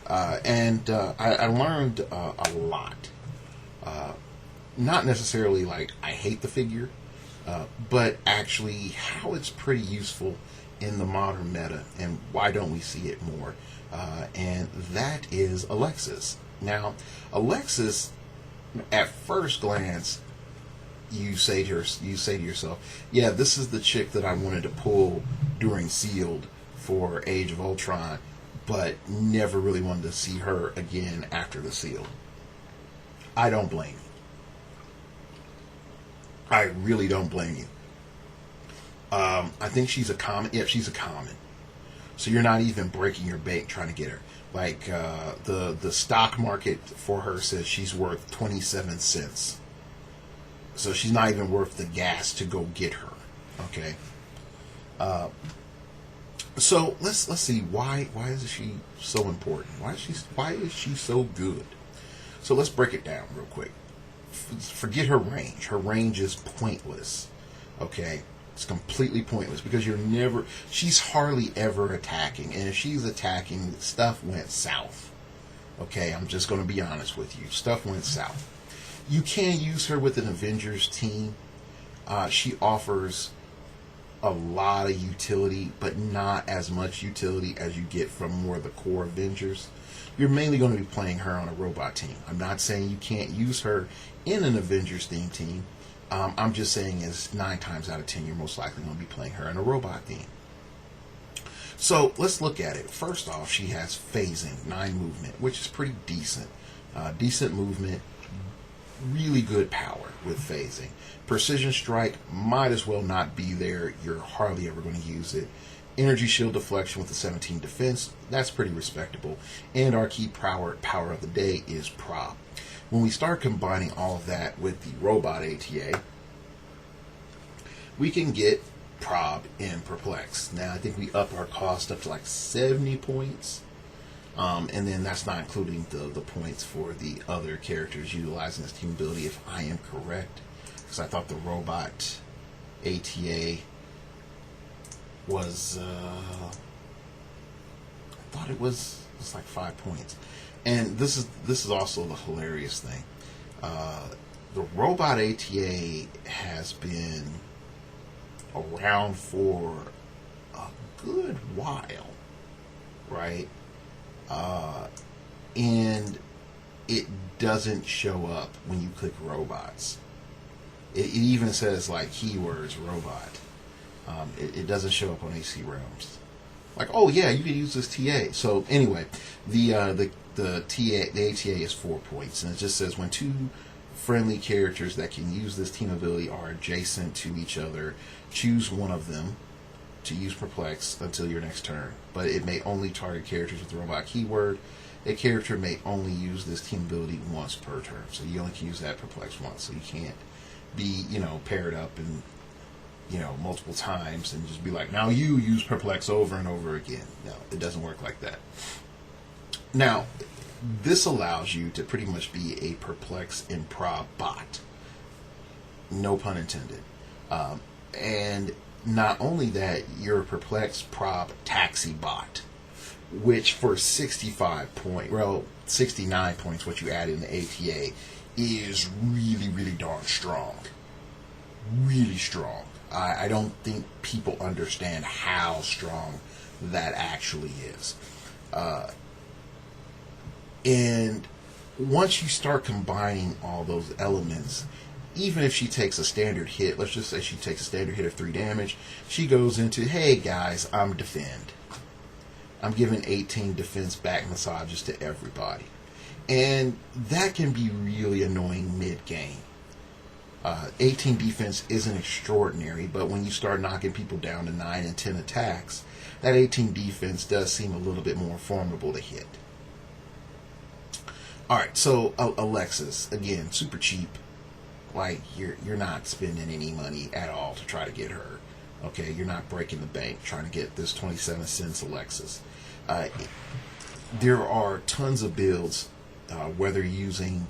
I learned a lot. Not necessarily like I hate the figure, but actually how it's pretty useful in the modern meta, and why don't we see it more? And that is Alexis. Now, Alexis, at first glance, you say to yourself, yeah, this is the chick that I wanted to pull during Sealed for Age of Ultron, but never really wanted to see her again after the Sealed. I don't blame you. I really don't blame you. I think she's a common. Yeah, she's a common. So you're not even breaking your bank trying to get her. Like the stock market for her says she's worth 27 cents. So she's not even worth the gas to go get her. Okay. So let's see why is she so important? Why is she so good? So let's break it down real quick. Forget her range. Her range is pointless. Okay? It's completely pointless because she's hardly ever attacking. And if she's attacking, stuff went south. Okay? I'm just going to be honest with you. Stuff went south. You can use her with an Avengers team. She offers a lot of utility, but not as much utility as you get from more of the core Avengers. You're mainly going to be playing her on a robot team. I'm not saying you can't use her in an Avengers theme team. I'm just saying is 9 times out of 10 you're most likely going to be playing her in a robot theme. So let's look at it. First off, she has phasing, 9 movement, which is pretty decent. Decent movement, really good power with phasing. Precision strike might as well not be there. You're hardly ever going to use it. Energy shield deflection with the 17 defense, that's pretty respectable. And our key power of the day is prob. When we start combining all of that with the robot ATA, we can get prob and perplex. Now I think we up our cost up to like 70 points. And then that's not including the points for the other characters utilizing this team ability, if I am correct. Because I thought the robot ATA was, I thought it was like 5 points. And this is also the hilarious thing. The robot ATA has been around for a good while, right? And it doesn't show up when you click robots. It even says like keywords robot. It doesn't show up on AC Realms. Like, oh yeah, you can use this TA. So anyway, the ATA is 4 points, and it just says when two friendly characters that can use this team ability are adjacent to each other, choose one of them to use perplex until your next turn. But it may only target characters with the robot keyword. A character may only use this team ability once per turn, so you only can use that perplex once. So you can't be, paired up and multiple times and just be like, now you use perplex over and over again. No, it doesn't work like that. Now, this allows you to pretty much be a perplex and prob bot. No pun intended. And not only that, you're a perplex prob taxi bot, which for 69 points, what you add in the ATA, is really, really darn strong. Really strong. I don't think people understand how strong that actually is. And once you start combining all those elements, even if she takes a standard hit, let's just say she takes a standard hit of 3 damage, she goes into, hey guys, I'm defend. I'm giving 18 defense back massages to everybody. And that can be really annoying mid-game. 18 defense isn't extraordinary, but when you start knocking people down to 9 and 10 attacks, that 18 defense does seem a little bit more formidable to hit. Alright, so Alexis, again, super cheap. Like, you're not spending any money at all to try to get her. Okay, you're not breaking the bank trying to get this 27 cents Alexis. There are tons of builds, whether using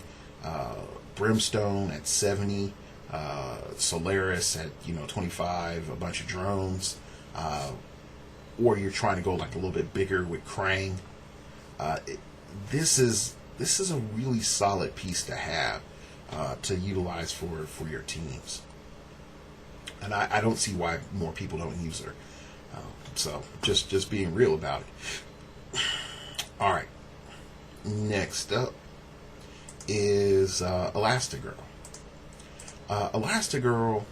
Brimstone at 70, Solaris at 25, a bunch of drones, or you're trying to go like a little bit bigger with Krang. This is a really solid piece to have to utilize for your teams, and I don't see why more people don't use her. So just being real about it. All right, next up is Elastigirl. Elastigirl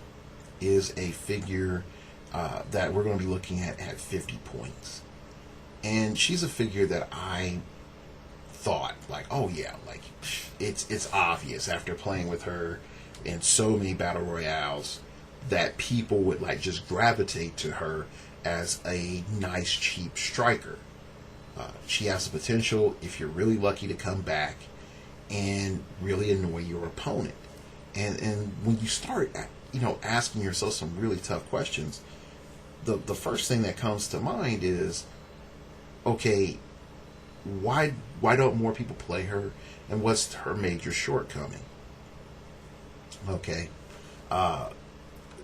is a figure that we're going to be looking at 50 points. And she's a figure that I thought, like, oh yeah, like, it's obvious after playing with her in so many battle royales that people would, like, just gravitate to her as a nice, cheap striker. She has the potential, if you're really lucky, to come back and really annoy your opponent. And when you start, asking yourself some really tough questions, the first thing that comes to mind is, okay, why don't more people play her, and what's her major shortcoming? Okay,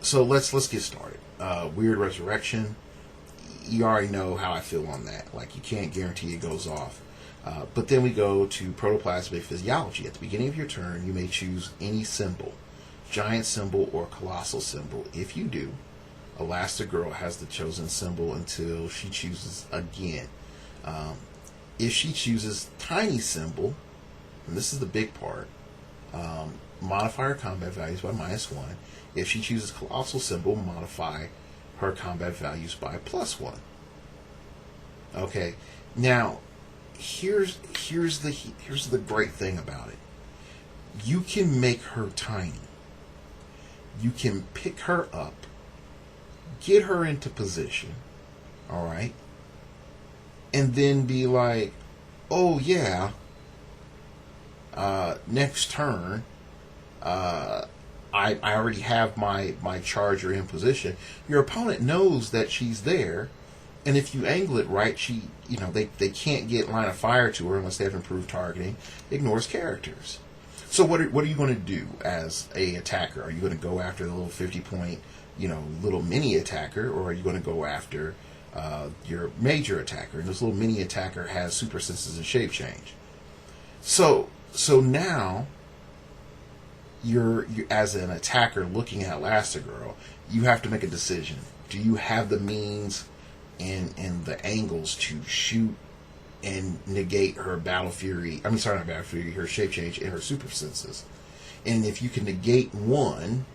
so let's get started. Weird Resurrection. You already know how I feel on that. Like, you can't guarantee it goes off. But then we go to Protoplasmic Physiology. At the beginning of your turn, you may choose any symbol, giant symbol or colossal symbol. If you do, Elastigirl has the chosen symbol until she chooses again. If she chooses tiny symbol, and this is the big part, modify her combat values by -1. If she chooses colossal symbol, modify her combat values by +1. Okay, now here's the great thing about it. you can make her tiny. You can pick her up, get her into position, all right, and then be like, oh yeah, next turn, I already have my charger in position. Your opponent knows that she's there, and if you angle it right, they can't get line of fire to her unless they have improved targeting. Ignores characters. So what are you going to do as a attacker? Are you going to go after the little 50-point, little mini attacker, or are you going to go after your major attacker? And this little mini attacker has super senses and shape change. So now you as an attacker looking at Elastigirl, you have to make a decision. Do you have the means and the angles to shoot and negate her Battle Fury? Not Battle Fury, her shape change and her super senses. And if you can negate one,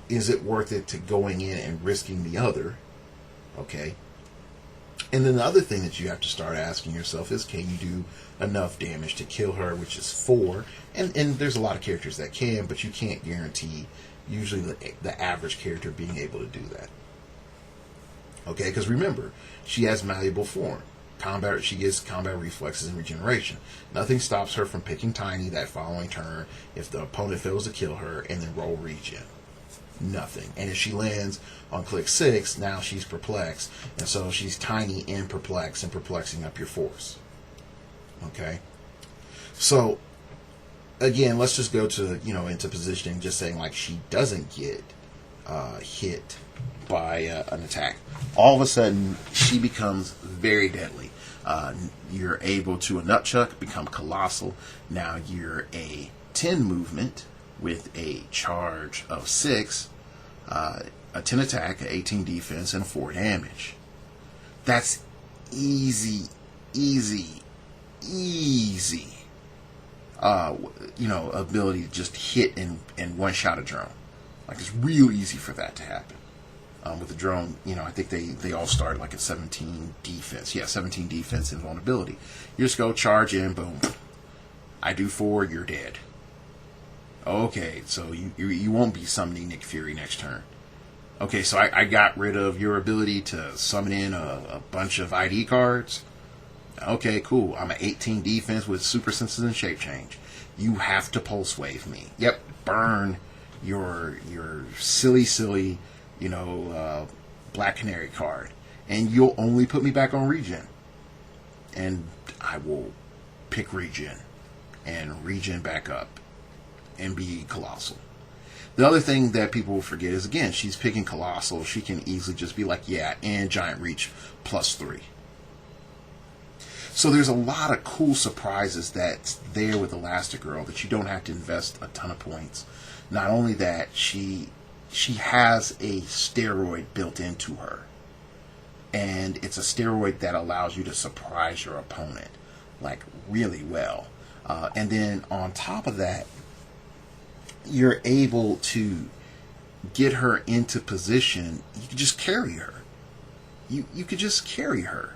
is it worth it to going in and risking the other? Okay. And then the other thing that you have to start asking yourself is, can you do enough damage to kill her, which is 4? And there's a lot of characters that can, but you can't guarantee usually the average character being able to do that. Okay, because remember, she has malleable form. She gets combat reflexes and regeneration. Nothing stops her from picking tiny that following turn if the opponent fails to kill her and then roll regen. Nothing. And if she lands on click 6, now she's perplexed, and so she's tiny and perplexed and perplexing up your force. Okay? So again, let's just go to into positioning, just saying like she doesn't get hit by an attack. All of a sudden she becomes very deadly. You're able to a nutchuck, become colossal. Now you're a 10 movement with a charge of 6, a 10 attack, a 18 defense, and a 4 damage. That's easy ability to just hit and one shot a drone. Like, it's real easy for that to happen. With the drone, I think they all start like at 17 defense. Yeah, 17 defense and vulnerability. You just go charge in, boom. I do 4, you're dead. Okay, so you won't be summoning Nick Fury next turn. Okay, so I got rid of your ability to summon in a bunch of ID cards. Okay, cool. I'm an 18 defense with super senses and shape change. You have to pulse wave me. Yep, burn your silly Black Canary card, and you'll only put me back on regen, and I will pick regen and regen back up and be colossal. The other thing that people will forget is, again, she's picking colossal. She can easily just be like, yeah, and giant reach +3. So there's a lot of cool surprises that's there with Elastigirl that you don't have to invest a ton of points. Not only that, she has a steroid built into her, and it's a steroid that allows you to surprise your opponent like really well. And then on top of that, you're able to get her into position. You can just carry her. You could just carry her.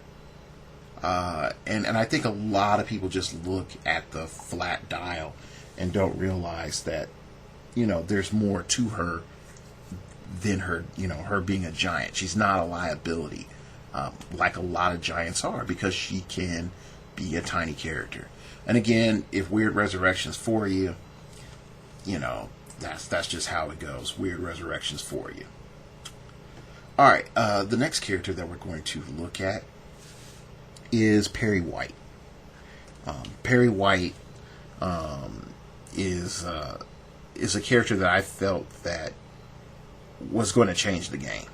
And I think a lot of people just look at the flat dial and don't realize that, there's more to her than her, her being a giant. She's not a liability, like a lot of giants are, because she can be a tiny character. And again, if Weird Resurrection's for you, that's just how it goes. Weird Resurrection's for you. Alright, the next character that we're going to look at is Perry White. Perry White is a character that I felt that was going to change the game.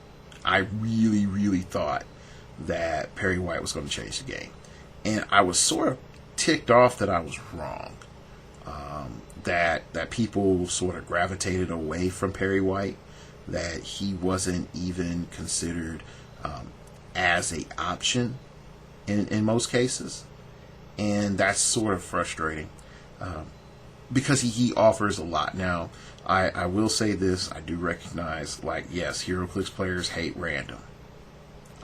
I really thought that Perry White was going to change the game. And I was sort of ticked off that I was wrong. That people sort of gravitated away from Perry White, that he wasn't even considered as an option in most cases. And that's sort of frustrating, because he offers a lot. Now, I will say this, I do recognize, yes, heroclix players hate random.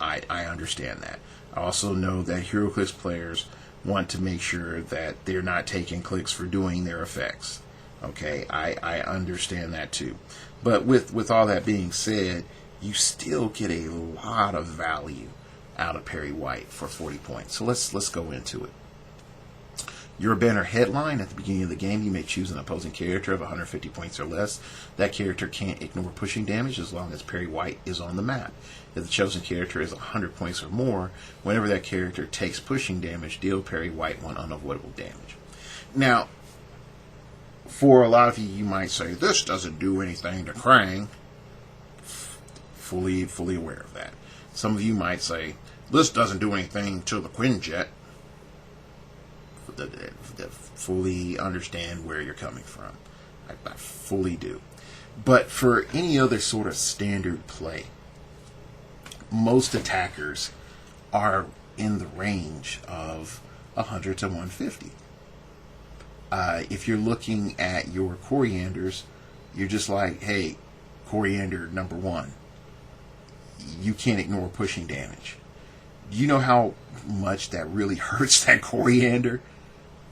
I understand that. I also know that heroclix players want to make sure that they're not taking clicks for doing their effects. Okay, I understand that too. But with all that being said, you still get a lot of value out of Perry White for 40 points. So let's go into it. Your banner headline at the beginning of the game, you may choose an opposing character of 150 points or less. That character can't ignore pushing damage as long as Perry White is on the map. If the chosen character is 100 points or more, whenever that character takes pushing damage, deal Perry White 1 unavoidable damage. Now, for a lot of you, you might say, this doesn't do anything to Krang. Fully aware of that. Some of you might say, this doesn't do anything to the Quinjet. Fully understand where you're coming from. I fully do. But for any other sort of standard play, most attackers are in the range of 100 to 150. If you're looking at your Corianders, you're just like, hey, Coriander number 1, you can't ignore pushing damage. Do you know how much that really hurts that Coriander?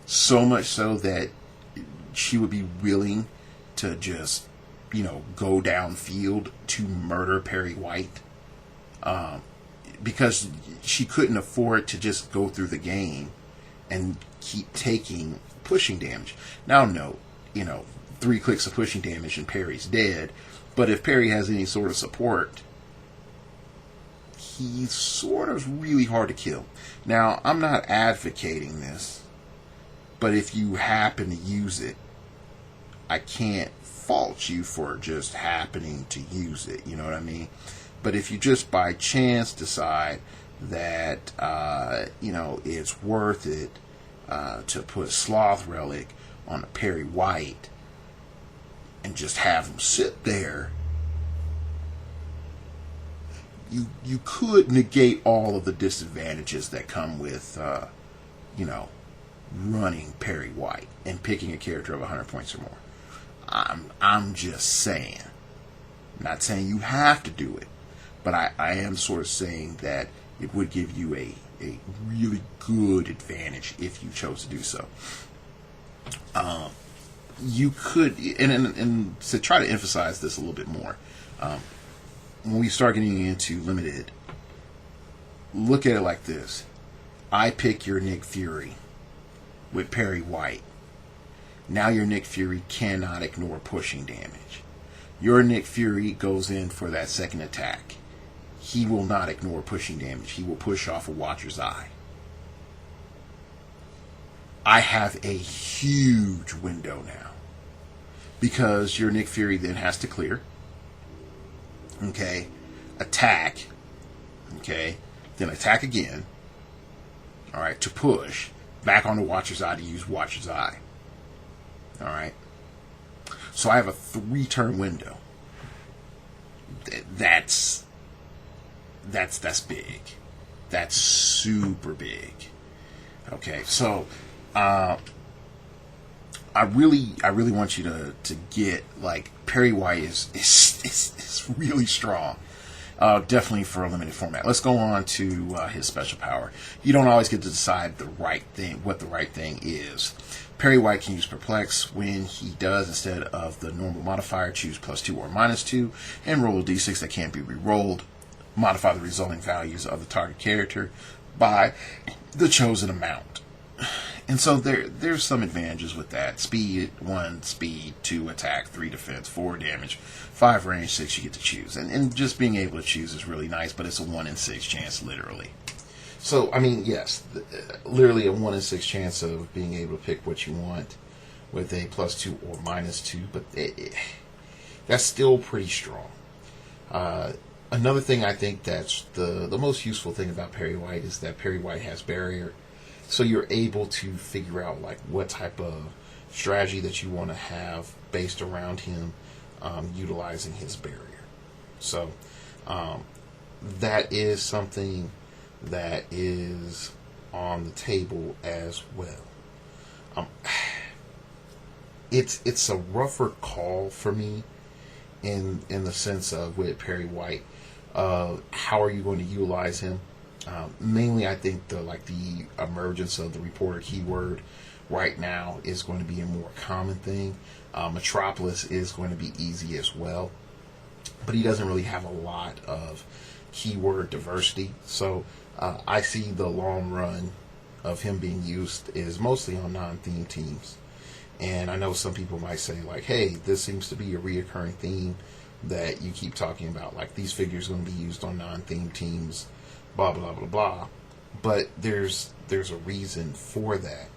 So much so that she would be willing to just, go downfield to murder Perry White. Because she couldn't afford to just go through the game and keep taking pushing damage. Now, no, 3 clicks of pushing damage and Perry's dead. But if Perry has any sort of support, he's sort of really hard to kill. Now, I'm not advocating this, but if you happen to use it, I can't fault you for just happening to use it, you know what I mean? But if you just by chance decide that, it's worth it to put Sloth Relic on a Perry White and just have him sit there, you could negate all of the disadvantages that come with, running Perry White and picking a character of 100 points or more. I'm just saying. Not saying you have to do it, but I am sort of saying that it would give you a really good advantage if you chose to do so. You could, and to try to emphasize this a little bit more, when we start getting into limited, look at it like this. I pick your Nick Fury with Perry White. Now your Nick Fury cannot ignore pushing damage. Your Nick Fury goes in for that second attack. He will not ignore pushing damage. He will push off a Watcher's Eye. I have a huge window now, because your Nick Fury then has to clear. Okay. Attack. Okay. Then attack again. Alright, to push. Back on the Watcher's Eye to use Watcher's Eye. Alright. So I have a 3-turn window. That's big. That's super big. Okay, so I really want you to get, like, Perry White is really strong. Definitely for a limited format. Let's go on to his special power. You don't always get to decide what the right thing is. Perry White can use Perplex. When he does, instead of the normal modifier, choose +2 or -2 and roll a d6 that can't be re-rolled. Modify the resulting values of the target character by the chosen amount. And so there's some advantages with that. Speed 1, speed 2, attack 3, defense 4, damage 5, range 6. You get to choose, and just being able to choose is really nice. But it's a 1 in 6 chance, literally. So I mean, yes, literally a 1 in 6 chance of being able to pick what you want with a +2 or -2. But that's still pretty strong. Another thing I think that's the most useful thing about Perry White is that Perry White has barrier. So you're able to figure out like what type of strategy that you want to have based around him, utilizing his barrier. So that is something that is on the table as well. It's a rougher call for me in the sense of with Perry White. How are you going to utilize him? Mainly, I think the emergence of the reporter keyword right now is going to be a more common thing. Metropolis is going to be easy as well, but he doesn't really have a lot of keyword diversity. So I see the long run of him being used is mostly on non-theme teams. And I know some people might say, like, hey, this seems to be a reoccurring theme that you keep talking about. Like, these figures are going to be used on non-theme teams, blah, blah, blah, blah. But there's a reason for that.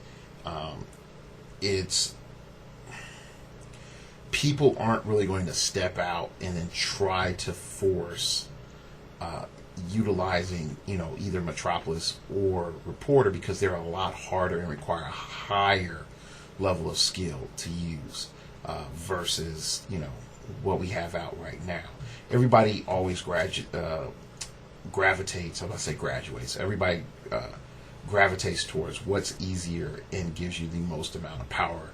It's people aren't really going to step out and then try to force utilizing, either Metropolis or Reporter, because they're a lot harder and require a higher level of skill to use versus, what we have out right now. Everybody always gravitates. I'm going to say graduates. Everybody gravitates towards what's easier and gives you the most amount of power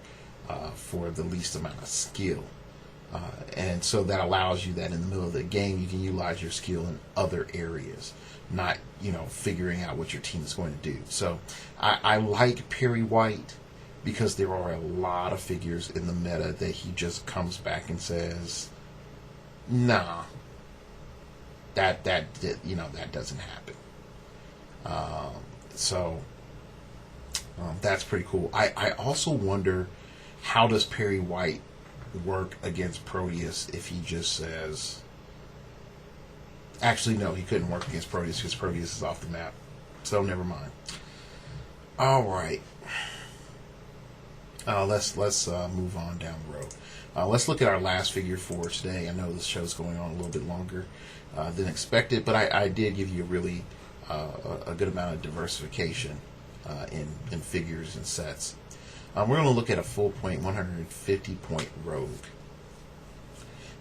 for the least amount of skill. And so that allows you that in the middle of the game, you can utilize your skill in other areas, not, figuring out what your team is going to do. So I like Perry White because there are a lot of figures in the meta that he just comes back and says, nah, that doesn't happen. So that's pretty cool. I also wonder, how does Perry White work against Proteus if he just says... Actually, no, he couldn't work against Proteus because Proteus is off the map. So never mind. All right. Let's move on down the road. Let's look at our last figure for today. I know this show's going on a little bit longer than expected, but I did give you a really a good amount of diversification in figures and sets. We're going to look at a full point 150 point rogue.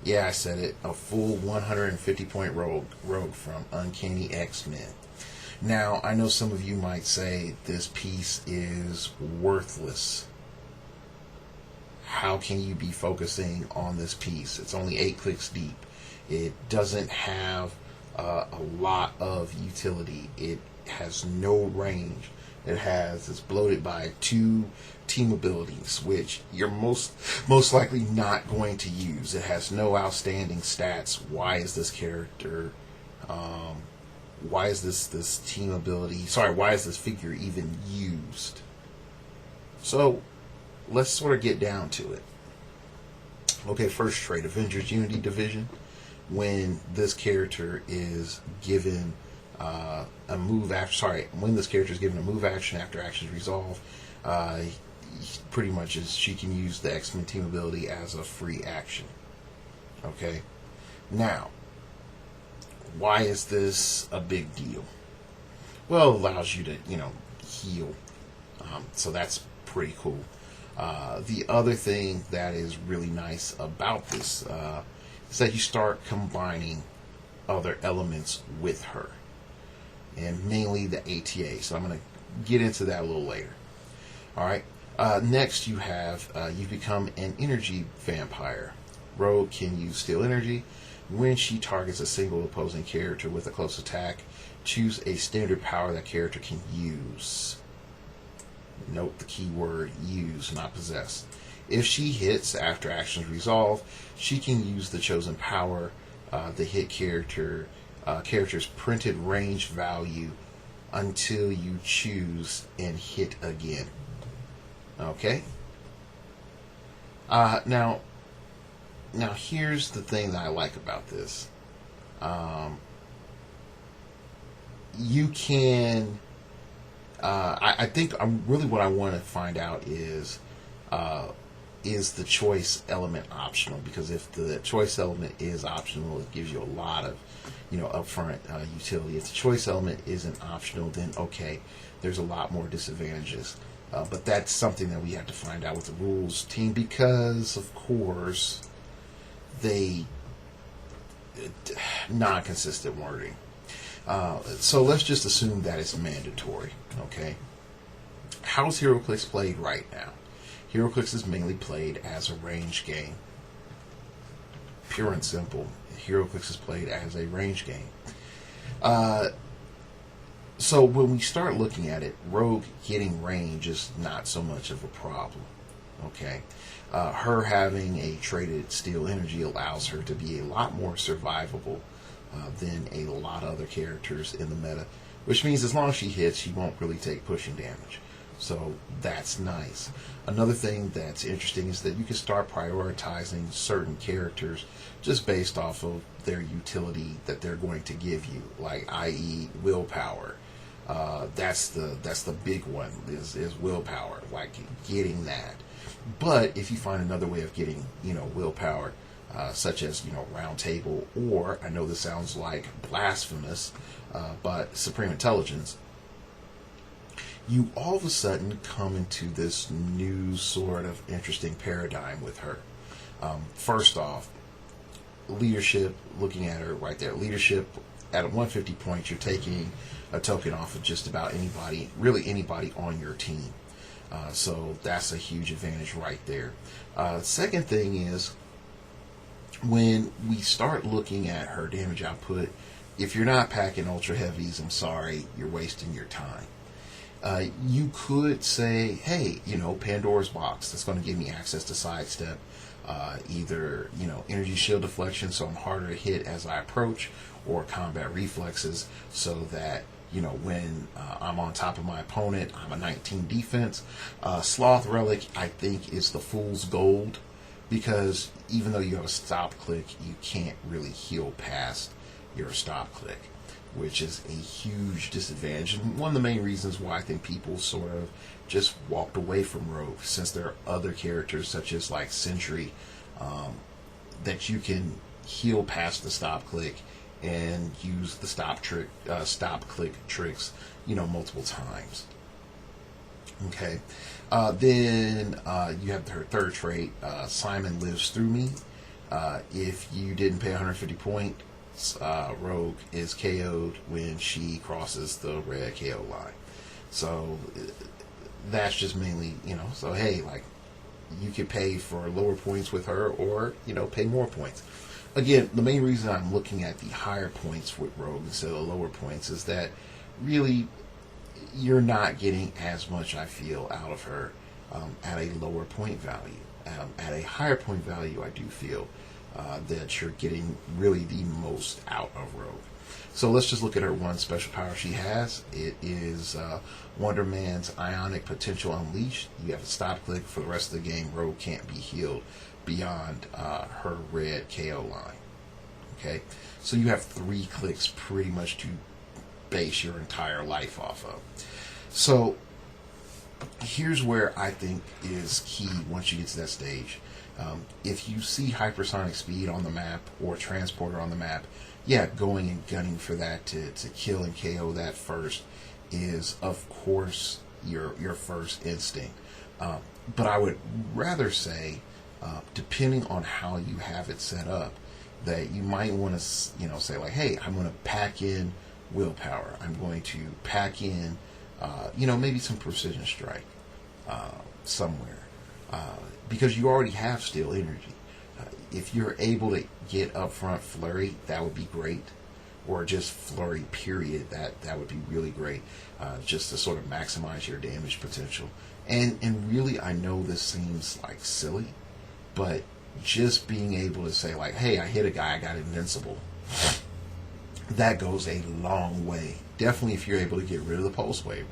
Yeah, I said it. A full 150 point rogue from Uncanny X-Men. Now, I know some of you might say this piece is worthless. How can you be focusing on this piece? It's only 8 clicks deep. It doesn't have a lot of utility. It has no range. It's bloated by 2 team abilities, which you're most likely not going to use. It has no outstanding stats. Why is this character? Why is this team ability? Sorry, why is this figure even used? So let's sort of get down to it. Okay, first trait, Avengers Unity Division. When this character is given when this character is given a move action after actions resolve, pretty much she can use the X-Men team ability as a free action. Okay, now, why is this a big deal? Well, it allows you to, heal. So that's pretty cool. The other thing that is really nice about this is that you start combining other elements with her, and mainly the ATA. So I'm going to get into that a little later. All right. Next, you've become an energy vampire. Rogue can use steal energy. When she targets a single opposing character with a close attack, choose a standard power that character can use. Note the keyword use, not possess. If she hits after actions resolve, she can use the chosen power, the hit character's printed range value until you choose and hit again. Okay? Now here's the thing that I like about this. You can... I think really what I want to find out is the choice element optional? Because if the choice element is optional, it gives you a lot of, upfront utility. If the choice element isn't optional, then okay, there's a lot more disadvantages. But that's something that we have to find out with the rules team, because of course non-consistent wording. So let's just assume that it's mandatory, okay? How's heroclix played right now? Heroclix is mainly played as a range game. Pure and simple. Heroclix is played as a range game. So when we start looking at it, Rogue getting range is not so much of a problem. Okay, her having a traded steel energy allows her to be a lot more survivable than a lot of other characters in the meta, which means as long as she hits, she won't really take pushing damage. So that's nice. Another thing that's interesting is that you can start prioritizing certain characters just based off of their utility that they're going to give you, like i.e. willpower. That's the big one is willpower, like getting that. But if you find another way of getting willpower, such as round table, or I know this sounds like blasphemous, but supreme intelligence, you all of a sudden come into this new sort of interesting paradigm with her. First off, leadership, looking at her right there, leadership at 150 points, you're taking a token off of just about anybody, really anybody on your team. So that's a huge advantage right there. Second thing is, when we start looking at her damage output, if you're not packing ultra heavies, I'm sorry, you're wasting your time. You could say, hey, Pandora's box, that's going to give me access to sidestep, either, energy shield deflection, so I'm harder to hit as I approach, or combat reflexes, so that, when I'm on top of my opponent, I'm a 19 defense. Sloth Relic, I think, is the fool's gold, because even though you have a stop click, you can't really heal past your stop click, which is a huge disadvantage, and one of the main reasons why I think people sort of just walked away from Rogue, since there are other characters such as like Sentry that you can heal past the stop click and use the stop click tricks, multiple times. Okay, then you have her third trait, Simon lives through me. If you didn't pay 150 points, Rogue is KO'd when she crosses the red KO line. So that's just mainly, so hey, like, you could pay for lower points with her, or, pay more points. Again, the main reason I'm looking at the higher points with Rogue instead of lower points is that really you're not getting as much, I feel, out of her at a lower point value. At a higher point value, I do feel that you're getting really the most out of Rogue. So let's just look at her one special power she has. It is Wonder Man's Ionic Potential Unleashed. You have a stop click for the rest of the game. Rogue can't be healed beyond her red KO line. Okay, so you have 3 clicks pretty much to base your entire life off of. So here's where I think is key once you get to that stage. If you see hypersonic speed on the map or transporter on the map, yeah, going and gunning for that to kill and KO that first is, of course, your first instinct. But I would rather say, depending on how you have it set up, that you might want to, say like, hey, I'm going to pack in willpower. I'm going to pack in, maybe some precision strike somewhere, because you already have steel energy. If you're able to get upfront flurry, that would be great, or just flurry period. That would be really great, just to sort of maximize your damage potential. And really, I know this seems like silly, but just being able to say like, hey, I hit a guy, I got invincible, that goes a long way. Definitely if you're able to get rid of the pulse waiver.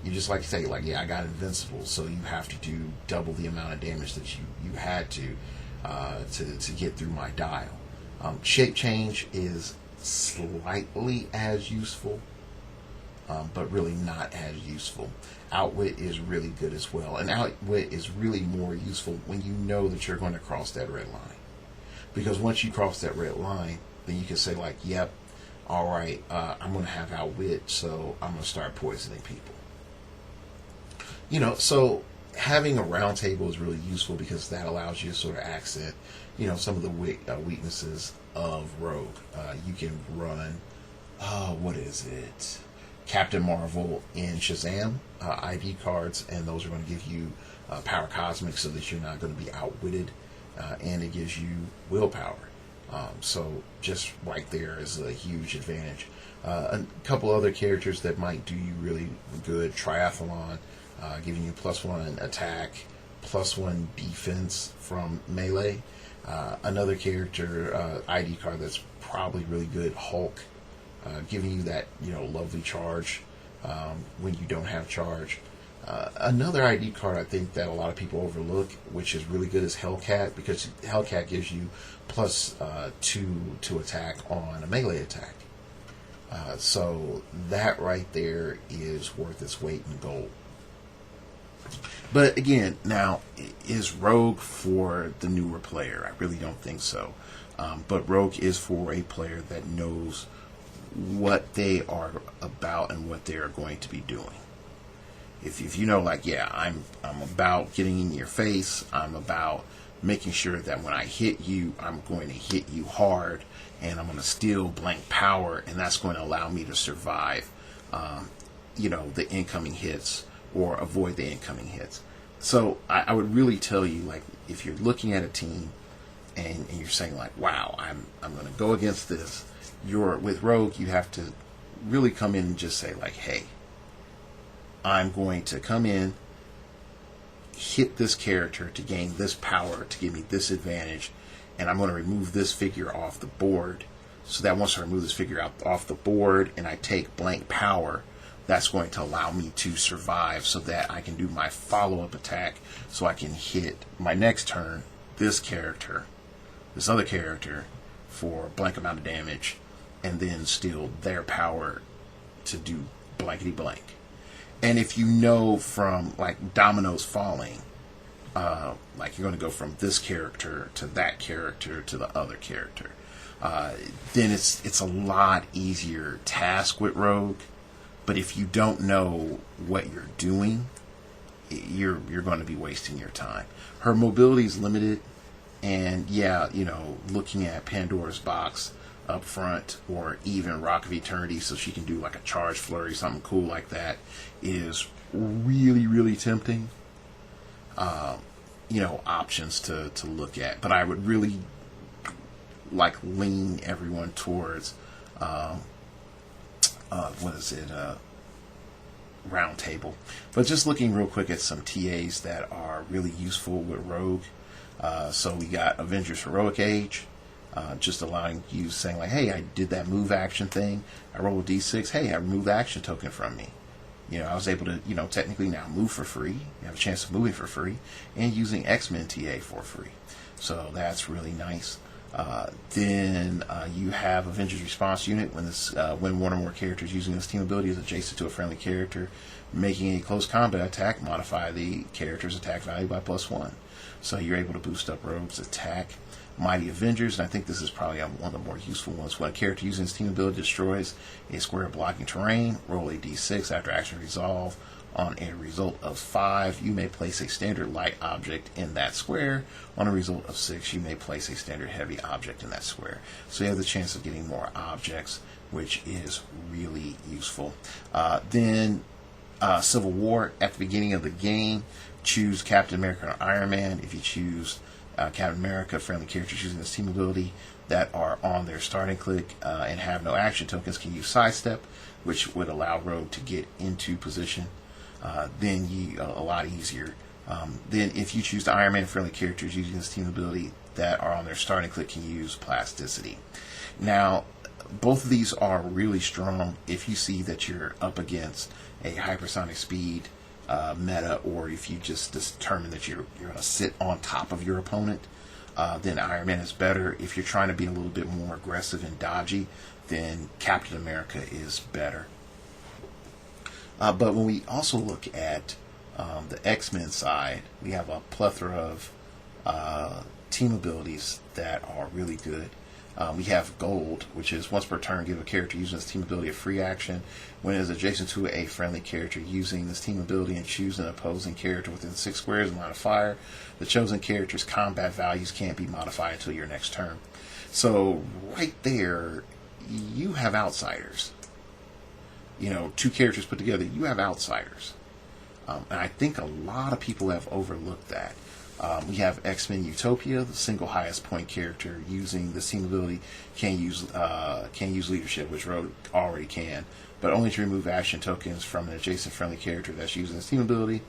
You just like to say like, yeah, I got invincible, so you have to do double the amount of damage that you had to get through my dial. Shape change is slightly as useful, but really not as useful. Outwit is really good as well, and outwit is really more useful when you know that you're going to cross that red line, because once you cross that red line, then you can say like, yep, all right, I'm going to have outwit, so I'm going to start poisoning people. So having a round table is really useful, because that allows you to sort of accent, some of the weaknesses of Rogue. You can run, what is it? Captain Marvel and Shazam ID cards, and those are going to give you power cosmic, so that you're not going to be outwitted, and it gives you willpower. So just right there is a huge advantage. A couple other characters that might do you really good: Triathlon, giving you +1 attack, +1 defense from melee. Another character, ID card that's probably really good: Hulk, giving you that lovely charge when you don't have charge. Another ID card I think that a lot of people overlook, which is really good, is Hellcat, because Hellcat gives you +2 to attack on a melee attack. So that right there is worth its weight in gold. But again, now, is Rogue for the newer player? I really don't think so. But Rogue is for a player that knows what they are about and what they are going to be doing. If you know, like, yeah, I'm about getting in your face, I'm about making sure that when I hit you, I'm going to hit you hard, and I'm going to steal blank power, and that's going to allow me to survive, the incoming hits or avoid the incoming hits. So I would really tell you, like, if you're looking at a team and you're saying, like, wow, I'm going to go against this, with Rogue, you have to really come in and just say, like, hey, I'm going to come in, hit this character to gain this power, to give me this advantage, and I'm going to remove this figure off the board, so that once I remove this figure off the board and I take blank power, that's going to allow me to survive so that I can do my follow-up attack, so I can hit my next turn this other character for blank amount of damage, and then steal their power to do blankety blank. And if you know from, like, dominoes falling, like, you're going to go from this character to that character to the other character, then it's a lot easier task with Rogue. But if you don't know what you're doing, you're going to be wasting your time. Her mobility is limited, and yeah, looking at Pandora's Box up front, or even Rock of Eternity, so she can do like a charge flurry, something cool like that, is really, really tempting. Options to look at. But I would really lean everyone towards Round Table. But just looking real quick at some TAs that are really useful with Rogue. So we got Avengers Heroic Age, just allowing you, saying, like, hey, I did that move action thing, I rolled a d6, hey, I removed the action token from me. I was able to, technically now move for free. You have a chance of moving for free and using X-Men TA for free. So that's really nice. Then you have Avengers Response Unit. When one or more characters using this team ability is adjacent to a friendly character making a close combat attack, modify the character's attack value by +1. So you're able to boost up Rogue's attack. Mighty Avengers, and I think this is probably one of the more useful ones. When a character using his team ability destroys a square of blocking terrain, roll a d6 after action resolve. On a result of 5, you may place a standard light object in that square. On a result of 6, you may place a standard heavy object in that square. So you have the chance of getting more objects, which is really useful. Then Civil War, at the beginning of the game, choose Captain America or Iron Man. If you choose Captain America, friendly characters using this team ability that are on their starting click and have no action tokens can use Sidestep, which would allow Rogue to get into position. Then a lot easier. Then if you choose the Iron Man, friendly characters using this team ability that are on their starting click can use Plasticity. Now, both of these are really strong if you see that you're up against a hypersonic speed meta, or if you just determine that you're going to sit on top of your opponent, then Iron Man is better. If you're trying to be a little bit more aggressive and dodgy, then Captain America is better. But when we also look at the X-Men side, we have a plethora of team abilities that are really good. We have Gold, which is once per turn, give a character using this team ability a free action when it is adjacent to a friendly character using this team ability, and choose an opposing character within 6 squares of line of fire. The chosen character's combat values can't be modified until your next turn. So right there, you have outsiders. 2 characters put together, you have outsiders. And I think a lot of people have overlooked that. We have X-Men Utopia, the single highest point character using the team ability can use leadership, which Rogue already can, but only to remove action tokens from an adjacent friendly character that's using his team ability.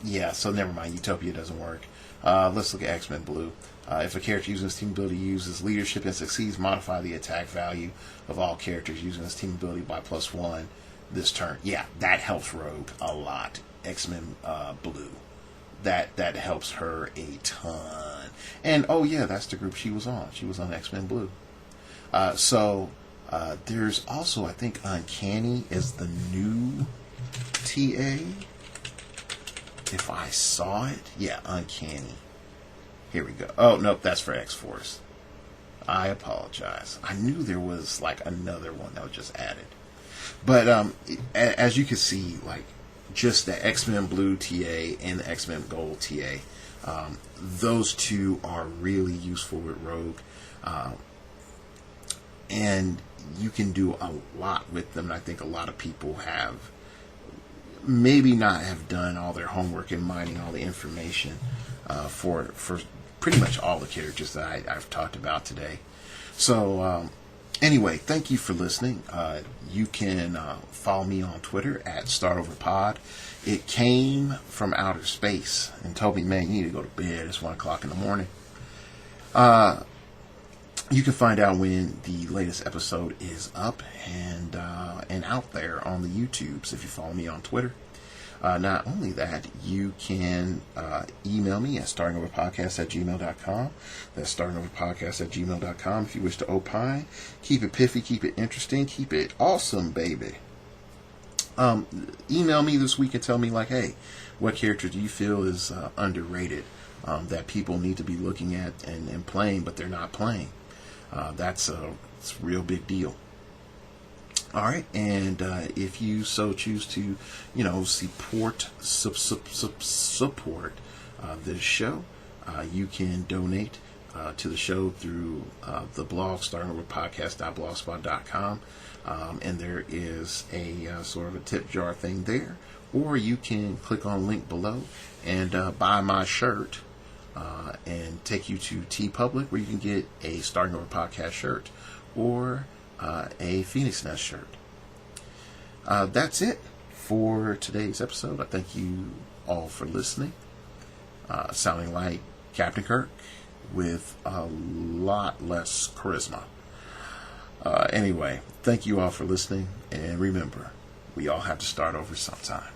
Yeah, so never mind. Utopia doesn't work. Let's look at X-Men Blue. If a character using his team ability uses leadership and succeeds, modify the attack value of all characters using his team ability by +1 this turn. Yeah, that helps Rogue a lot. X-Men Blue. That helps her a ton. And oh yeah, that's the group she was on. She was on X-Men Blue. So there's also, I think, Uncanny is the new TA. If I saw it, yeah, Uncanny. Here we go. Oh nope, that's for X-Force. I apologize. I knew there was like another one that was just added. But as you can see, like just the X-Men Blue TA and the X-Men Gold TA, those two are really useful with Rogue, and you can do a lot with them. And I think a lot of people have maybe not have done all their homework and mining all the information for pretty much all the characters that I've talked about today. So anyway, thank you for listening. You can follow me on Twitter at StartOverPod. It came from outer space and told me, man, you need to go to bed. It's 1 o'clock in the morning. You can find out when the latest episode is up and out there on the YouTubes if you follow me on Twitter. Not only that, you can email me at startingoverpodcast@gmail.com. That's startingoverpodcast@gmail.com if you wish to opine. Keep it piffy, keep it interesting, keep it awesome, baby. Email me this week and tell me, like, hey, what character do you feel is underrated, that people need to be looking at and playing, but they're not playing? It's a real big deal. All right, and if you so choose to, support this show, you can donate to the show through the blog startingoverpodcast.blogspot.com, and there is a sort of a tip jar thing there, or you can click on the link below and buy my shirt. And take you to TeePublic, where you can get a Starting Over Podcast shirt or a Phoenix Nest shirt. That's it for today's episode. I thank you all for listening. Sounding like Captain Kirk with a lot less charisma. Anyway, thank you all for listening, and remember, we all have to start over sometime.